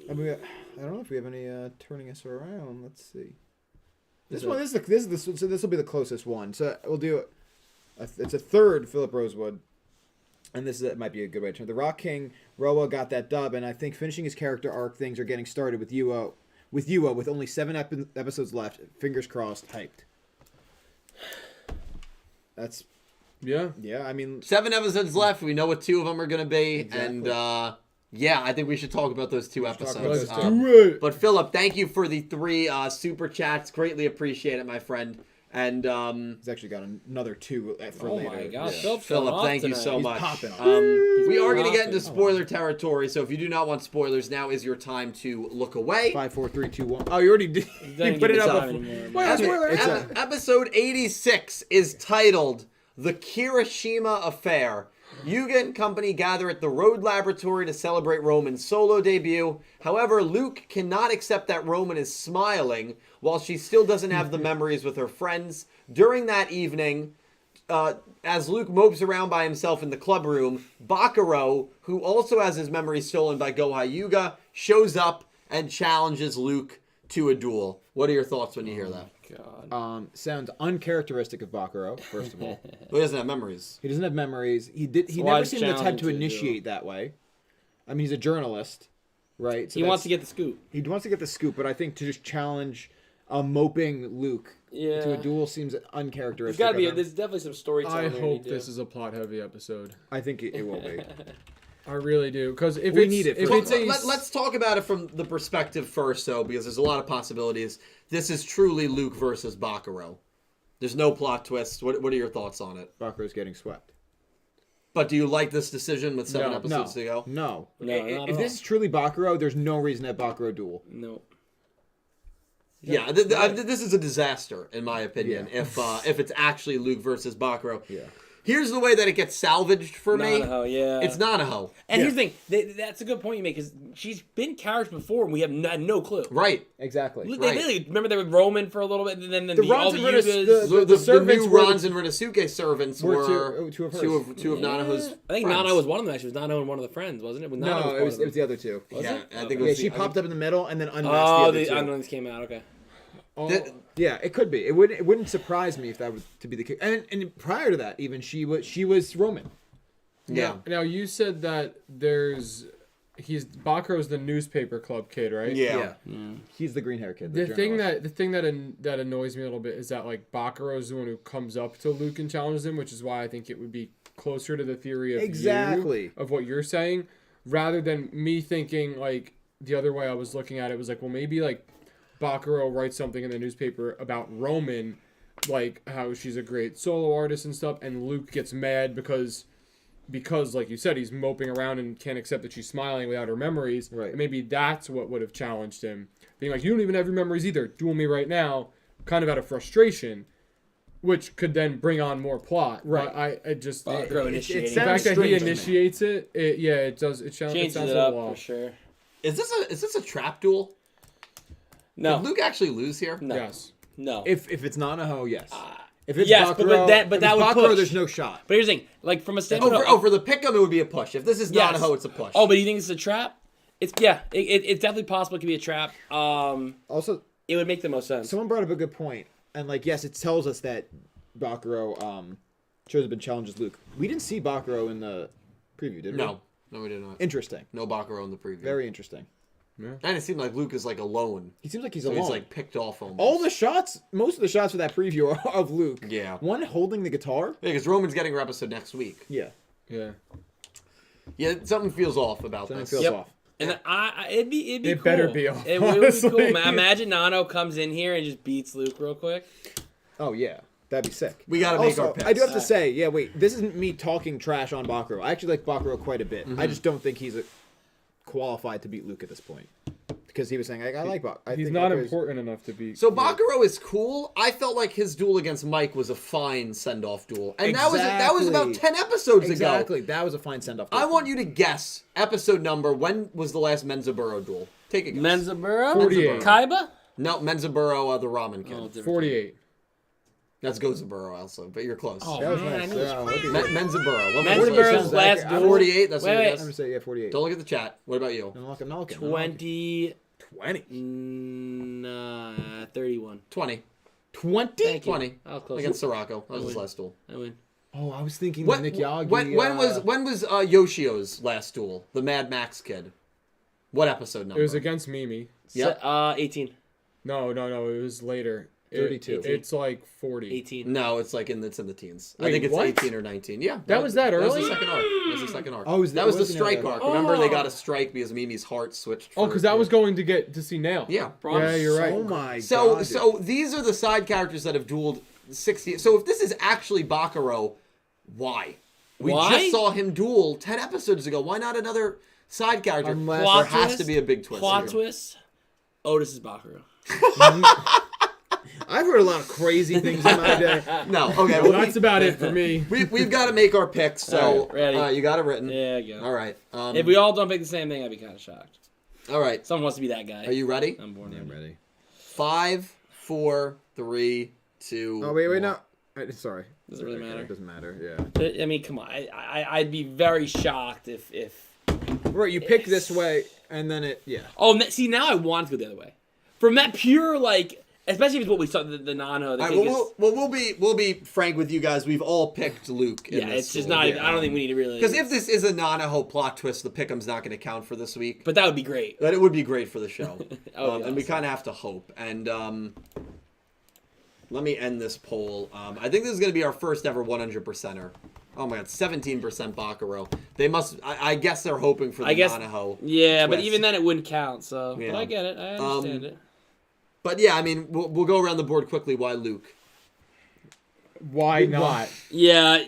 I don't know if we have any turning us around. Let's see. This will be the closest one. So we'll do. It's a third Philip Rosewood, and might be a good way to turn. The Rock King Roa got that dub, and I think finishing his character arc, things are getting started with Yugioh. With only 7 episodes left, fingers crossed, hyped. That's yeah. I mean, 7 episodes left. We know what 2 of them are going to be, and I think we should talk about those 2 episodes. But Philip, thank you for the 3 super chats. Greatly appreciate it, my friend. And he's actually got another 2 for later. Oh my God, yeah. Philip, thank you so much. Popping we are going to get into spoiler territory, so if you do not want spoilers, now is your time to look away. 5, 4, 3, 2, 1. Oh, you already did. You put it up. Episode 86 is titled "The Kirishima Affair." Yuga and company gather at the Road Laboratory to celebrate Roman's solo debut. However, Luke cannot accept that Roman is smiling while she still doesn't have the memories with her friends. During that evening, as Luke mopes around by himself in the club room, Bakuro, who also has his memories stolen by Yuga, shows up and challenges Luke to a duel. What are your thoughts when you hear that? God. Sounds uncharacteristic of Bakuro, first of all. He doesn't have memories. He doesn't have memories. He never seemed the type to initiate that way. I mean, he's a journalist, right? So he wants to get the scoop. He wants to get the scoop, but I think to just challenge a moping Luke to a duel seems uncharacteristic. There's definitely some storytelling. I hope this is a plot-heavy episode. I think it will be. I really do, because if we need it. Let's talk about it from the perspective first, though, because there's a lot of possibilities. This is truly Luke versus Bakuro. There's no plot twist. What are your thoughts on it? Bakuro's getting swept. But do you like this decision with 7 episodes to go? No. Not if this is truly Bakuro, there's no reason to have Bakuro duel. No. Yeah, this is a disaster, in my opinion, if it's actually Luke versus Bakuro. Yeah. Here's the way that it gets salvaged for me. Nanaho, yeah. It's Nanaho. And here's the thing. That's a good point you make, because she's been characters before, and we have no clue. Right. Exactly. Remember they were Roman for a little bit, and then all the Yugas. The servants new Rons and Rinosuke servants were two of Nanaho's I think friends. Nanaho was one of them, actually. It was Nanaho and one of the friends, wasn't it? No, it was the other 2. Was it? I think it was she popped up in the middle and then unmasked the other 2. Oh, the ones came out, okay. Yeah, it could be. It wouldn't surprise me if that was to be the case. And prior to that, even she was Roman. Yeah. Now you said that Bakuro's the newspaper club kid, right? Yeah. He's the green hair kid. The thing that annoys me a little bit is that like Bakuro's the one who comes up to Luke and challenges him, which is why I think it would be closer to the theory of of what you're saying, rather than me thinking like the other way I was looking at it was like, well, maybe like Bakuro writes something in the newspaper about Roman, like how she's a great solo artist and stuff, and Luke gets mad because like you said, he's moping around and can't accept that she's smiling without her memories. Right. And maybe that's what would have challenged him, being like, you don't even have your memories either, duel me right now, kind of out of frustration, which could then bring on more plot. Right. I just Bakuro initiating. the fact that he initiates it does it Changes sounds it a up little for off. sure. Is this a trap duel? No. Did Luke actually lose here? No. Yes. No. If it's Nanaho, yes. If it's yes, Bakuro, but that would Bakuro, push. there's no shot. But here's the thing, like from a standpoint for the pick'em, it would be a push. If this is Nanaho, it's a push. Oh, but you think it's a trap? It's it's definitely possible it could be a trap. Also, it would make the most sense. Someone brought up a good point, and like yes, it tells us that Bakuro shows up and challenges Luke. We didn't see Bakuro in the preview, did we? No, we did not. Interesting. No Bakuro in the preview. Very interesting. Yeah. And it seemed like Luke is like alone. He seems like he's so alone. He's like picked off almost. All the shots, most of the shots for that preview are of Luke. Yeah. One holding the guitar. Yeah, because Roman's getting her episode next week. Yeah. Yeah. Yeah, something feels off about Something this. feels off. And it'd be It cool. better be off, It would be honestly. cool. Man, imagine Nano comes in here and just beats Luke real quick. Oh yeah, that'd be sick. We gotta make Also, our picks. I do have to say, yeah, wait, this isn't me talking trash on Bakuro. I actually like Bakuro quite a bit. I just don't think he's qualified to beat Luke at this point. because he was saying, I like Bakuro. He's not important enough to be. So Bakuro is cool. I felt like his duel against Mike was a fine send-off duel. And that was about 10 episodes ago. Exactly. That was a fine send-off. I want you to guess episode number. When was the last Menzaburo duel? Take a guess. Menzaburo? 48. Kaiba? No, Menzaburo, the ramen kid. Oh, 48. That's Gozaburo also, but you're close. Oh, That was man, nice. I knew it was Menzaburo. What was Menzaburo's it? last duel. 48? That's what you Wait. I'm guess? going to say, 48. Don't look at the chat. What about you? I'm not looking. 20... 20. 31. 20. 20? Thank you. 20. I'll close Against Sirocco. That was his last duel. I win. Oh, I was thinking When, Nick Yagi. when was Yoshio's last duel? The Mad Max kid. What episode number? It was against Mimi. Yep. 18. No, it was later. 32. It's like 40. 18. No, it's like in the teens. I Wait, think it's what? 18 or 19. Yeah. That was that That was early? the second arc. That was the second arc. Oh, that was the wasn't it strike a- arc. Remember they Oh. got a strike because Mimi's heart switched. Oh, because I was going to get to see Nail. Yeah. Yeah, you're right. Oh my So god. so these are the side characters that have dueled 60. So if this is actually Bakuro, why? We Why? just saw him duel 10 episodes ago. Why not another side character? Unless- There Plot has twist? to be a big twist. Plot here. twist. Otis is Bakuro. I've heard a lot of crazy things in my day. No. Okay. Well, Well, that's about it for me. we've got to make our picks. So All right, ready. you got it written. Yeah, go. All right. If we all don't pick the same thing, I'd be kind of shocked. All right. Someone wants to be that guy. Are you ready? I'm born I'm ready. ready. 5, 4, 3, 2. Oh, wait, 1. no. Sorry. Does it really matter? It doesn't matter, yeah. I mean, come on. I'd be very shocked if. Right, you pick this way, and then it, yeah. Oh, see, now I want to go the other way. From that pure, like, especially if it's what we saw, the Nano. The All right, we'll be frank with you guys. We've all picked Luke. yeah, it's just not. I don't think we need to really. Because if this is a Nanaho plot twist, the pick'em's not going to count for this week. But that would be great. But it would be great for the show. Oh, And we awesome. kind of have to hope. And let me end this poll. I think this is going to be our first ever 100%er. Oh my god, 17% Bakuro. They must. I guess they're hoping for the Nanaho. Yeah, but twist. even then it wouldn't count. So, Yeah. but I get it. I understand it. But yeah, I mean, we'll go around the board quickly. Why Luke? Why not? Yeah,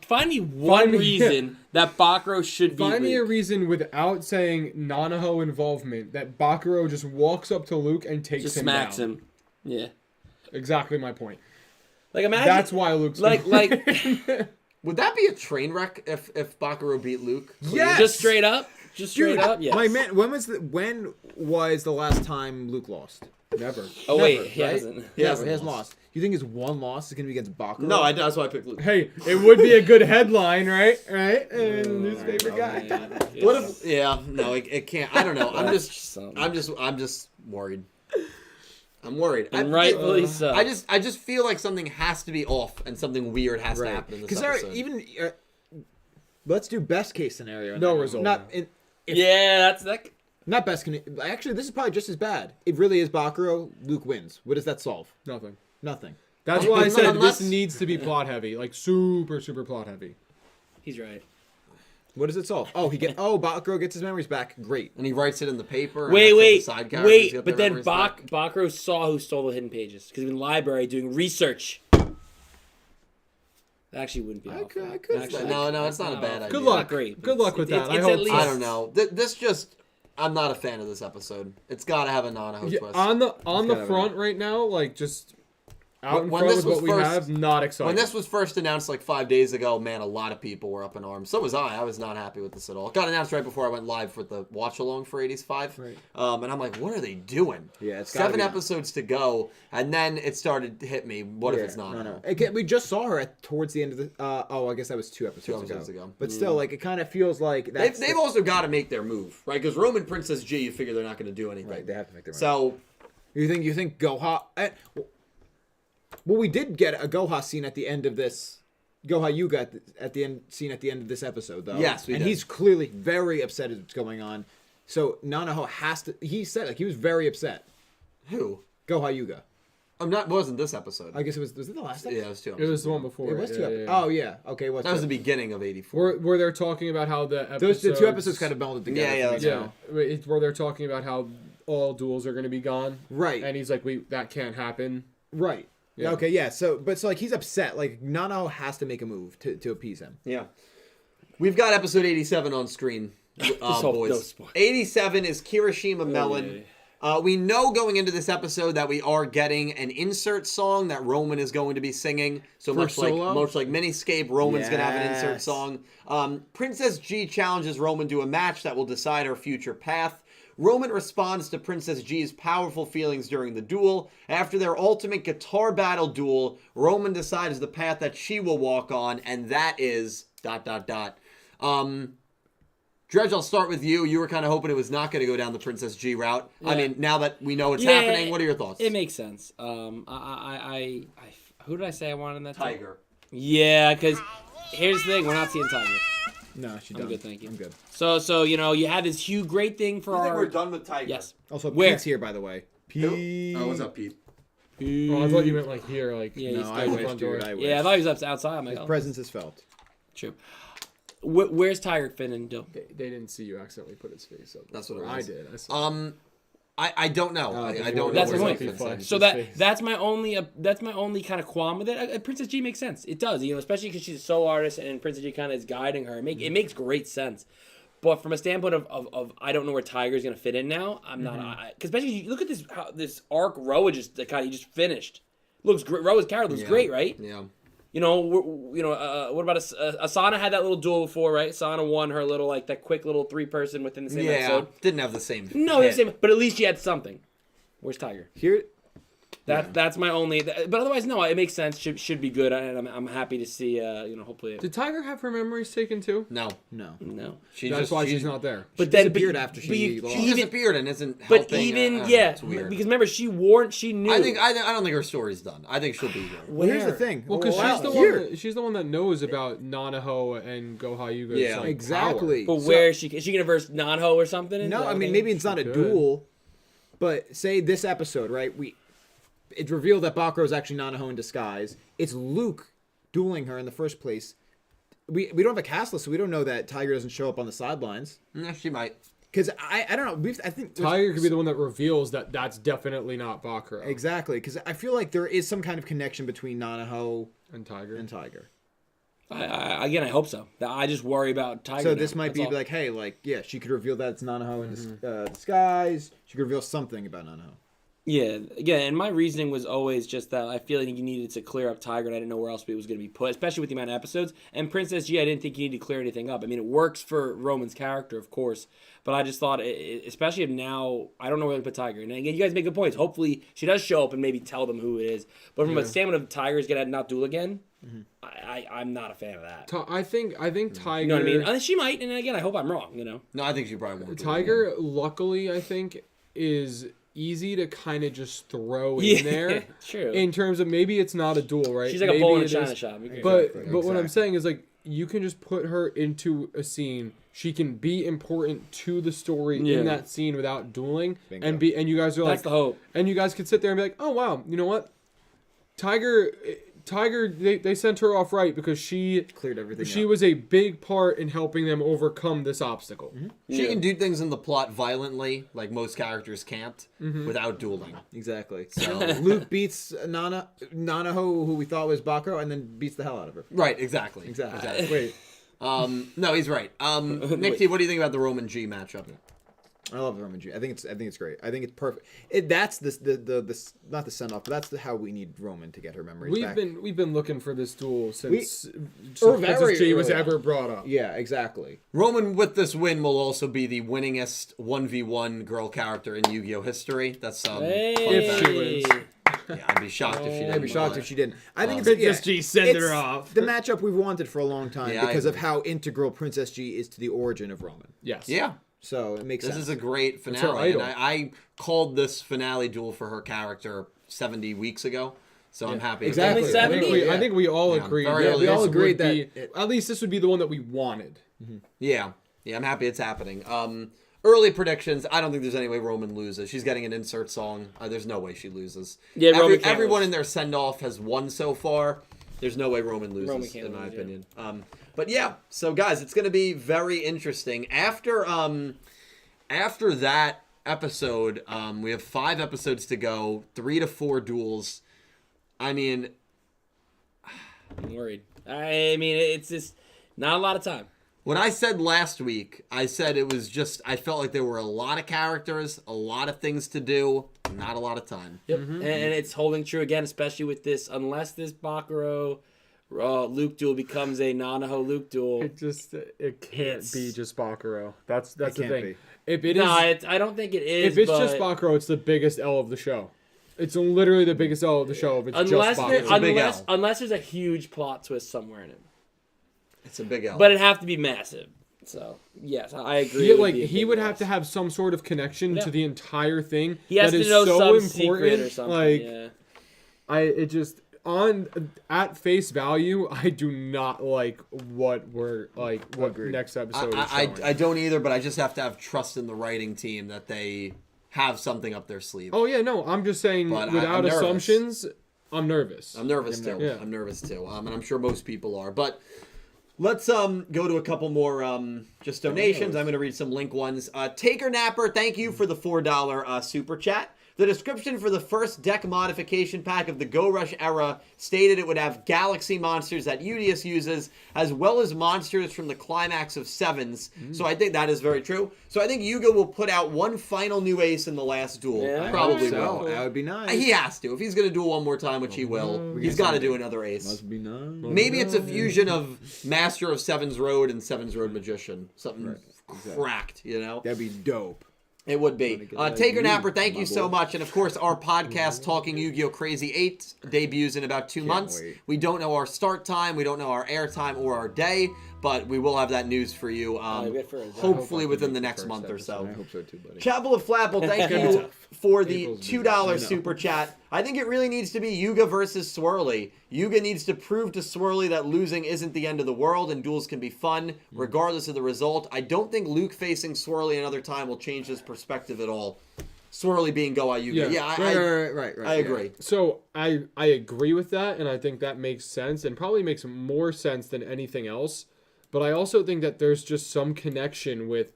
find me one Find me- reason that Bakuro should be. Find me a Luke. reason without saying Nanaho involvement that Bakuro just walks up to Luke and takes Just him smacks down. him. Yeah, Exactly my point. like imagine. That's why Luke's like Would that be a train wreck if Bakuro beat Luke? Yes! just straight up. Just straight Dude, up. Yeah. my man, when was the last time Luke lost? Never. Oh wait, Never, he right? hasn't. He Yeah, hasn't he has lost. lost. You think his one loss is going to be against Bakuro? No, that's why I picked Luke. Hey, it would be a good headline, right? And newspaper guy. What if? Yeah, no, it can't. I don't know. I'm just worried. I'm worried. And rightfully so. I just feel like something has to be off and something weird has to Right. happen in this Because episode. even let's do best case scenario. No now. result. Yeah, that's that. Not best. Actually, this is probably just as bad. It really is Bakuro. Luke wins. What does that solve? Nothing. Nothing. That's why I said Unless- this needs to be plot heavy, like super plot heavy. He's right. What does it solve? Oh, Bakuro gets his memories back. Great. And he writes it in the paper. and Wait, that's how the wait, side characters get but their then memories back. Bakuro saw who stole the hidden pages because he was in the library doing research. That actually wouldn't be awful. I could Actually, say- No, it's not a bad idea. Good luck. Not great. but Good luck with it's- that. I it's hope at least, I don't know. This just. I'm not a fan of this episode. It's got to have a Nanaho Yeah, twist. on the gotta front right now, like just out in When front this with was what we first- have, not excited. When this was first announced like 5 days ago, man, a lot of people were up in arms. So was I. I was not happy with this at all. It got announced right before I went live with the watch along for 85. Right. And I'm like, what are they doing? Yeah, it's gotta 7 be- episodes to go, and then it started to hit me. What if it's not? No. Again, we just saw her towards the end of the. I guess that was 2 episodes, episodes ago. But still, like it kind of feels like that's They've also got to make their move, right? Because Roman Princess G, you figure they're not going to do anything. right. They have to make their. So You think Goha? Well, we did get a Goha scene at the end of this. Goha Yuga at the end scene at the end of this episode, though. Yes, we and did. he's clearly very upset at what's going on. So Nanaho has to. He said like he was very upset. who? Goha Yuga. Wasn't this episode? I guess it was. Was it the last episode? Yeah, it was 2 it episodes. was the one before. It was 2 yeah, episodes. yeah. Oh yeah. Okay. What's That was the up? beginning of 84. Where they're talking about how the episodes, Those the 2 episodes kind of melded together. Yeah, for me that's now. yeah, where they're talking about how all duels are going to be gone, Right. and he's like, that can't happen. Right. Yeah. Okay. Yeah. So like he's upset. Like Nanaho has to make a move to appease him. Yeah. We've got episode 87 on screen. boys. No spoilers. 87 is Kirishima Melon. We know going into this episode that we are getting an insert song that Roman is going to be singing. So much like Miniscape, Roman's going to have an insert song. Princess G challenges Roman to a match that will decide her future path. Roman responds to Princess G's powerful feelings during the duel. After their ultimate guitar battle duel, Roman decides the path that she will walk on, and that is ... Dredge, I'll start with you. You were kind of hoping it was not going to go down the Princess G route. Yeah. I mean, now that we know it's happening, what are your thoughts? It makes sense. Who did I say I wanted in that Tiger. Yeah, because here's the thing. We're not seeing Tiger. No, she's done. I'm good, thank you. I'm good. So you had this huge, great thing for I think our... we're done with Tiger. Yes. Also, Where? Pete's here, by the way. Pete. Oh, what's up, Pete? Oh, I thought you meant like here, like yeah. No, I wish, dude. I wish. Yeah, I thought he was outside. I'm like, His presence is felt. True. Where's Tiger Finn and Dill? They didn't see you accidentally put his face up. That's what it I was. did. I saw I don't know. I don't know. That's the where point. Finn's at. So that's my only kind of qualm with it. Princess G makes sense. It does, especially because she's a solo artist and Princess G kind of is guiding her. It makes great sense. But from a standpoint of I don't know where Tiger's gonna fit in now. I'm not, because especially you look at this arc Roa just finished. Looks great. Roa's character looks great, right? Yeah. What about Asana had that little duel before, right? Asana won her little that quick little 3-person within the same episode. Didn't have the same. No, the same. But at least she had something. Where's Tiger? Here. That's my only. But otherwise, no, it makes sense. Should be good, and I'm happy to see. Hopefully. Did Tiger have her memories taken too? No. No. That's why she's not there. But then disappeared after she lost. She disappeared and isn't But helping. even it's weird. because remember she knew. I don't think her story's done. I think she'll be here. Well, here's the thing. Well, because she's the one that knows about Nanaho and Gohayuga's Yeah, exactly. Power. But where is she gonna verse Nanho or something? No, I mean maybe it's not a duel, but say this episode, right? It's revealed that Bakuro is actually Nanaho in disguise. It's Luke dueling her in the first place. We don't have a cast list, so we don't know that Tiger doesn't show up on the sidelines. Yeah, she might. Because I don't know. I think Tiger could be the one that reveals that that's definitely not Bakuro. Exactly, because I feel like there is some kind of connection between Nanaho and Tiger. I hope so. I just worry about Tiger. So this might be like, hey, she could reveal that it's Nanaho in disguise. She could reveal something about Nanaho. Yeah, again, and my reasoning was always just that I feel like you needed to clear up Tiger, and I didn't know where else it was going to be put, especially with the amount of episodes. And Princess G, I didn't think you needed to clear anything up. I mean, it works for Roman's character, of course, but I just thought, especially if now, I don't know where to put Tiger. And again, you guys make good points. Hopefully, she does show up and maybe tell them who it is. But from a standpoint of Tiger's going to not duel again, I'm not a fan of that. I think Tiger. You know what I mean? She might, and again, I hope I'm wrong. No, I think she probably won't. Tiger, luckily, I think is easy to kind of just throw in there. True. In terms of maybe it's not a duel, right? She's like maybe a bull in a china shop. But what I'm saying is you can just put her into a scene. She can be important to the story in that scene without dueling. Bingo. And you guys are That's the hope. And you guys could sit there and be like, oh wow, you know what? Tiger, they sent her off right because she cleared everything. She was a big part in helping them overcome this obstacle. Mm-hmm. She can do things in the plot violently, like most characters can't, without dueling. Exactly. So Luke beats Nanaho, who we thought was Bakuro, and then beats the hell out of her. Right, exactly. Wait. No, he's right. Nick T, what do you think about the Roman G matchup? I love Roman G. I think it's great. I think it's perfect. That's the not the send off, but that's how we need Roman to get her memories back. We've been looking for this duel since Princess G was ever brought up. Yeah, exactly. Roman with this win will also be the winningest 1v1 girl character in Yu-Gi-Oh history. That's if she wins. Yeah, I'd be shocked if she didn't. I'd be shocked if she didn't. I think Princess G sent her off. The matchup we've wanted for a long time because of agree. how integral Princess G is to the origin of Roman. Yes. Yeah. So it makes sense. This is a great finale. And I called this finale duel for her character 70 weeks ago. So I'm happy. Exactly. Only 70? I think we all agreed. We all agreed that at least this would be the one that we wanted. Yeah, I'm happy it's happening. Early predictions. I don't think there's any way Roman loses. She's getting an insert song. There's no way she loses. Yeah, everyone in their send off has won so far. There's no way Roman loses, in my opinion. But yeah, so guys, it's going to be very interesting. After that episode, we have 5 episodes to go, 3 to 4 duels. I mean, I'm worried. I mean, it's just not a lot of time. What I said last week, I said it was just, I felt like there were a lot of characters, a lot of things to do, not a lot of time. Yep. And it's holding true again, especially with this, unless this Bakuro Luke duel becomes a Nanaho Luke duel. It can't be just Bakuro. That's the thing. Be. If it is, I don't think it is. if it's just Bakuro, it's the biggest L of the show. It's literally the biggest L of the show. If it's just Bakuro. Unless there's a huge plot twist somewhere in it. It's a big L. But it'd have to be massive. So, yes, I agree. He would have to have some sort of connection to the entire thing. He has that to is know so some important. secret or something. At face value, I do not like what next episode is showing. I don't either, but I just have to have trust in the writing team that they have something up their sleeve. Oh yeah, no, I'm just saying But without I'm assumptions, I'm nervous. I'm nervous too. Yeah. I'm nervous too. And I'm sure most people are. But let's go to a couple more just donations. I'm going to read some link ones. Taker Napper, thank you for the $4 super chat. The description for the first deck modification pack of the Go Rush era stated it would have galaxy monsters that Udius uses, as well as monsters from the climax of Sevens. So I think that is very true. So I think Yuga will put out one final new ace in the last duel. Yeah, Probably So, will. that would be nice. He has to. If he's going to duel one more time, which he will, he's got to do another ace. Must be nice. Maybe it's a fusion of Master of Sevens Road and Sevens Road Magician. Something cracked, you know? That'd be dope. It would be. Taker Napper, thank you so much. And of course, our podcast, Talking Yu-Gi-Oh! Crazy 8, debuts in about 2 months. wait. We don't know our start time, we don't know our air time or our day, but we will have that news for you hopefully within the next month or so. I hope so too, buddy. Chapel of Flapple, thank you for the $2 super chat. I think it really needs to be Yuga versus Swirly. Yuga needs to prove to Swirly that losing isn't the end of the world and duels can be fun, regardless of the result. I don't think Luke facing Swirly another time will change his perspective at all. Swirly being Go Yuga. Right. I agree. So I agree with that, and I think that makes sense, and probably makes more sense than anything else. But I also think that there's just some connection with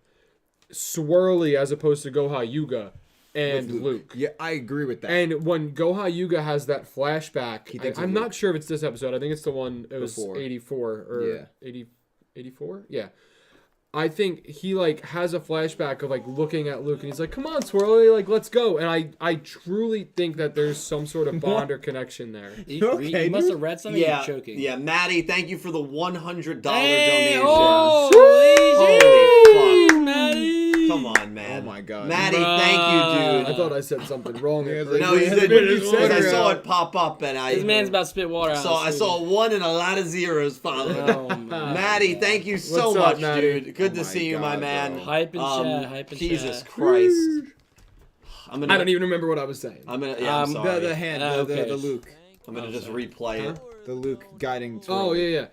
Swirly as opposed to Go Yuga and Luke. Yeah, I agree with that. And when Go Yuga has that flashback, I'm not sure if it's this episode. I think it's the one, it was Before. 84 or 84? Yeah. I think he has a flashback of looking at Luke and he's like, "Come on, Swirly, let's go." And I truly think that there's some sort of bond or connection there. You must have read something. Yeah, You're choking. yeah. Maddie, thank you for the $100 Hey, donation. holy fuck. Maddie. Come on, man. Oh my God. Maddie, thank you, dude. I thought I said something wrong. Yeah, No, you did. Because I saw it pop up, and This man's about to spit water out. I saw a 1 and a lot of zeros following. Oh, my Maddie, thank you so What's up, much, Maddie? dude. Good Oh to my see you, my God, man. bro. Hype and chat, hype and Jesus chat. Christ. I don't even remember what I was saying. I'm sorry. The hand, okay. the Luke. I'm gonna just replay it. The Luke guiding. Oh, yeah.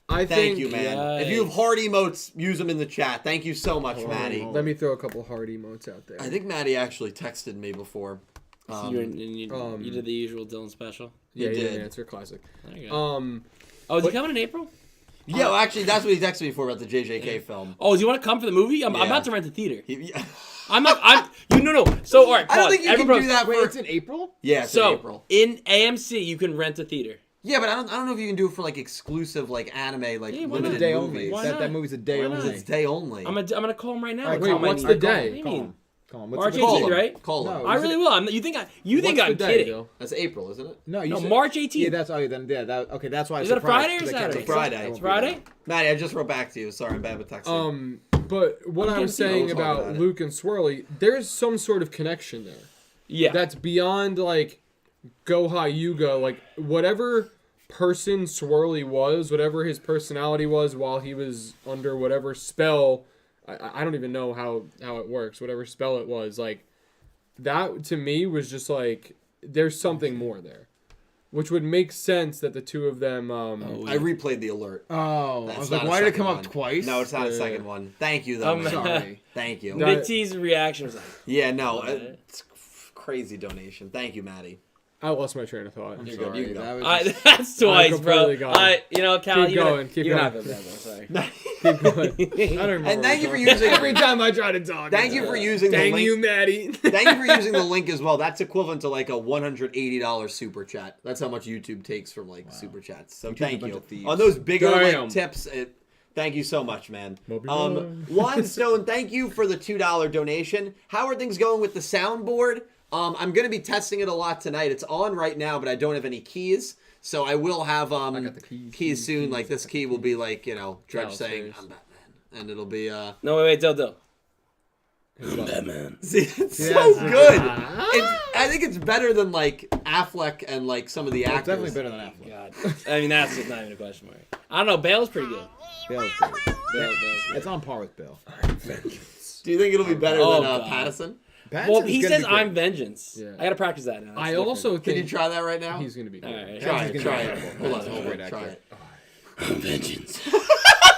I Thank think, you, man. Yikes. If you have heart emotes, use them in the chat. Thank you so much, Maddie. Let me throw a couple hard emotes out there. I think Maddie actually texted me before. So you did the usual Dylan special. Yeah, He he did. didn't answer. Classic. There you go. Oh, is he coming in April? Yeah, well, actually, that's what he texted me for about the JJK film. Oh, do you want to come for the movie? I'm Yeah. about to rent the theater. Yeah. No. So, all right, I don't pause. think you can Everybody- do that Wait, for. it's in April? Yeah, it's in So, April. in AMC, you can rent a theater. Yeah, but I don't know if you can do it for exclusive anime Yeah, why limited not? It's a day movies. only. Why That not? movie's a day Why not? only. It's day only. I'm gonna call him right now. All right, Call call him. what's I the need- day? What do you mean? Come on. March the 18th, Call him. right? Call him. No, I really will. You think What's I'm the day, kidding? Bill? That's April, isn't it? No, you No, said, March 18th. Yeah, that's then. Yeah, okay. That's why. Is it a Friday or because I can't Saturday? make Friday. I won't It's be Friday? Maddie, I just wrote back to you. Sorry, I'm bad with texting. But what I was saying We'll talk about about it. Luke and Swirly, there's some sort of connection there. Yeah. That's beyond Go Yuga, whatever person Swirly was, whatever his personality was while he was under whatever spell, I don't even know how it works, whatever spell it was, that to me was just there's something more there. Which would make sense that the two of them I replayed the alert. Oh, That's I was not like, a why did it second come one. up twice? No, it's not a Yeah. second one. Thank you, though. man. Sorry. Thank you. That- Nick T's reaction was like, Yeah, no, it's crazy donation. Thank you, Maddie. I lost my train of thought. You're Sorry, good. You can go. that was that's twice, bro. completely got it. Cal, Keep you're going, keep you're going. not bad, sorry. Keep going. I don't remember. And thank you for what using. every time I try to talk. Thank you for using the Dang link. you, Maddie. Thank you for using the link as well. That's equivalent to a $180 super chat. That's how much YouTube takes from super chats. So thank bunch you. of thieves. On those bigger Damn. tips, Thank you so much, man. Moby Love. Limestone, thank you for the $2 donation. How are things going with the soundboard? I'm going to be testing it a lot tonight. It's on right now, but I don't have any keys. So I will have got the keys soon. Like this key will be like, Dredge Downstairs. saying, I'm Batman. And it'll be... No, wait, Dildo. Batman. See, it's so good. I think it's better than like Affleck and like some of the actors. It's definitely better than Affleck. God. I mean, that's just not even a question mark. I don't know. Bale's pretty good. Bale's good. Bale's good. It's on par with Bale. Do you think it'll be better Oh, than God. Pattinson? Well, he Pattinson's gonna says be great. I'm vengeance. Yeah. I gotta practice that now. That's I different. also think Can you try that right now? he's gonna be good. All right. Try it. Pattinson's Try gonna it. be Hold great. on. Hold Great on. Try actor. it. Vengeance.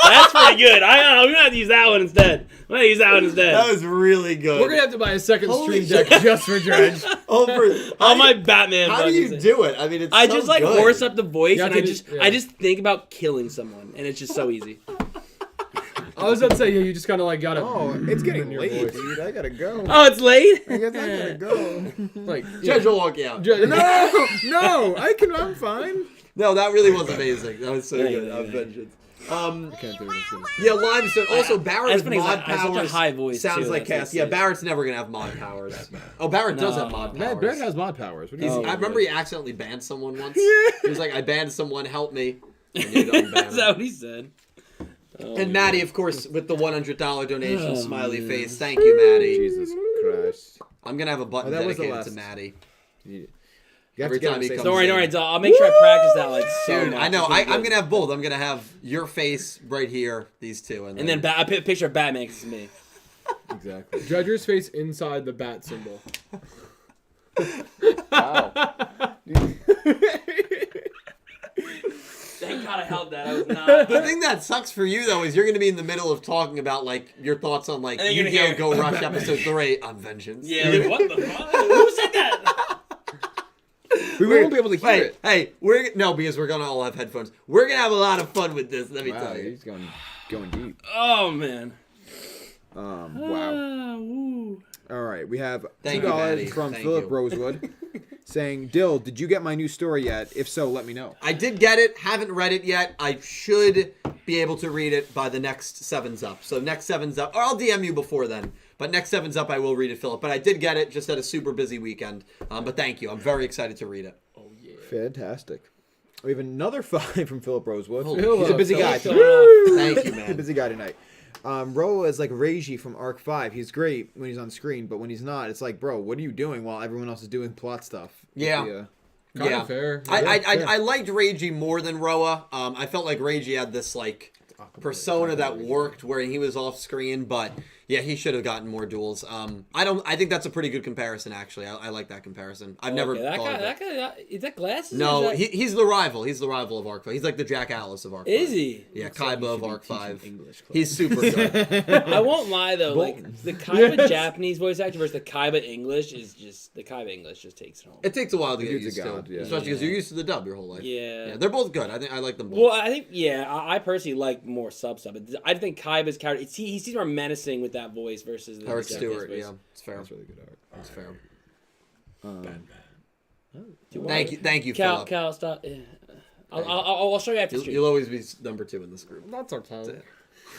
That's pretty good. I don't know. We're gonna have to use that one instead. I'm gonna use that one instead. That was really good. We're gonna have to buy a second Holy stream deck just for Dredge. All my Batman. How do you buttons. do it? I mean, it's I so just like good. horse up the voice, Yeah, and I I can just just- I just think about killing someone, and it's just so easy. I was about to say, yeah, you just kind of like gotta. Oh, it's getting in your late, voice. dude. I gotta go. Oh, it's late. I guess I gotta go. Like, Judge will walk you out. No, I'm fine. No, that really was amazing. That was so Yeah, good. yeah, I'm yeah. vengeance. I can't do it. It's gonna- Yeah, Limestone. Also, Barrett That's with funny, mod I have such a powers. high voice, Sounds too, like that's Cass. Yeah, insane. Barrett's never gonna have mod powers. Oh, Barrett does No. have mod powers. Man, Barrett has mod powers. What do you Oh. think? I remember he accidentally banned someone once. He was like, "I banned someone. Help me." And he had to unban That's him. what he said. Oh, And my Maddie, of course, with the $100 donation, Oh, smiley man. face. Thank you, Maddie. Jesus Christ. I'm gonna have a button Oh, that was the dedicated to last. Maddie. You have Every to get time him he to say comes Don't something. worry. I'll make sure I practice that like so Dude, much. I know. It's gonna be I'm good. gonna have both. I'm gonna have your face right here, these two, And then I put a picture of Batman 'cause it's me. Exactly. Dredger's face inside the bat symbol. Wow. Thank God I held that. I was not. The thing that sucks for you though is you're gonna be in the middle of talking about like your thoughts on like And then you're Yu-Gi-Oh! gonna hear- Go Rush episode 3 on Vengeance. Yeah. Like, what the fuck? Who said that? We won't be able to hear Hey, it. hey, because we're gonna all have headphones. We're gonna have a lot of fun with this. Let me Wow, tell you. he's going deep. Oh man. Wow. Ah, woo. All right, we have Thank you, Maddie. $2 from Thank Philip you. Rosewood saying, "Dill, did you get my new story yet? If so, let me know." I did get it. Haven't read it yet. I should be able to read it by the next Sevens Up. So next Sevens Up, or I'll DM you before then. But next Sevens Up, I will read it, Philip. But I did get it. Just had a super busy weekend. But thank you. I'm very excited to read it. Fantastic. We have another 5 from Philip Rosewood. Holy He's a busy guy. Philip. Thank you, He's a man. busy guy tonight. Roa is like Reiji from Arc 5. He's great when he's on screen, but when he's not, it's like, bro, what are you doing while everyone else is doing plot stuff? Yeah. Kinda fair. I liked Reiji more than Roa. I felt like Reiji had this like persona that worked where he was off screen, but yeah, he should have gotten more duels. I think that's a pretty good comparison actually. I like that comparison. I've never that thought guy. of That it. guy. Is that glasses? No, or is that... he's the rival. He's the rival of Arc 5. He's like the Jack Alice of Arc 5. Is he? Yeah, Kaiba of Arc 5. English class. He's super good. I won't lie though, like the Kaiba Japanese voice actor versus the Kaiba English is just the Kaiba English just takes it home. It takes a while to get dude's a used god, to, yeah. especially because you're used to the dub your whole life. Yeah. They're both good. I like them both. Well, I think I personally like more sub. I think Kaiba's character. He seems more menacing with that voice versus the Eric Japanese Stewart, voice. yeah, it's fair. That's really good art. It's fair. Dude, Thank you, Cal, Philip. Cal, stop. I'll show you after stream. You'll always be number 2 in this group. That's okay.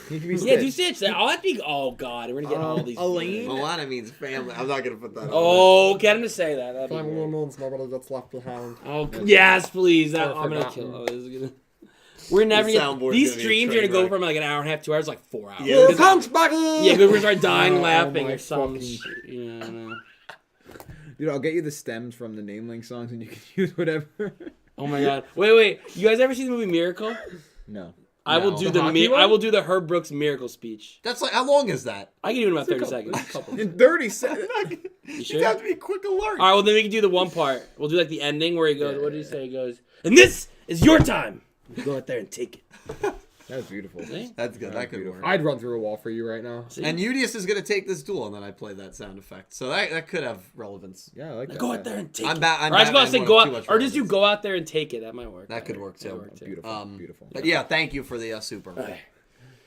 He can be Yeah, do Stitch. Stitch. I'll have to be. Oh God, we're gonna get all these. Elaine? Milana means family. I'm not gonna put that. Oh, get him to say that. That'd be Family great. means nobody gets left behind. Oh yes, please. I'm gonna forgotten. kill. Oh, this is gonna. We're never The gonna. soundboard's These gonna be a streams are train gonna go wreck. from like an hour and a half, 2 hours, like 4 hours. Yeah. Punch Bucky! Yeah, we're gonna start dying Oh, laughing my or some fucking- shit. Yeah, I know. Dude, I'll get you the stems from the Nameling songs and you can use whatever. Oh my God. Wait. You guys ever see the movie Miracle? No. I will No. do The hockey one? I will do the Herb Brooks miracle speech. That's like, how long is that? I can do it in about 30 seconds. In 30 seconds. You You sure? have to be quick alert. All right, well then we can do the one part. We'll do like the ending where he goes. What did he say? He goes, and this is your time. You go out there and take it. That was beautiful. See? That's good. That could beautiful. work. I'd run through a wall for you right now. See? And Udius is gonna take this duel, and then I play that sound effect. So that could have relevance. Yeah, I like that. Go out there and take I'm it. ba- I'm or I was about to say Batman go one of out, too much or just you relevance. go out there and take it. That might work. That could work too. That would work too. Beautiful. Beautiful. But yeah, thank you for the super. All right.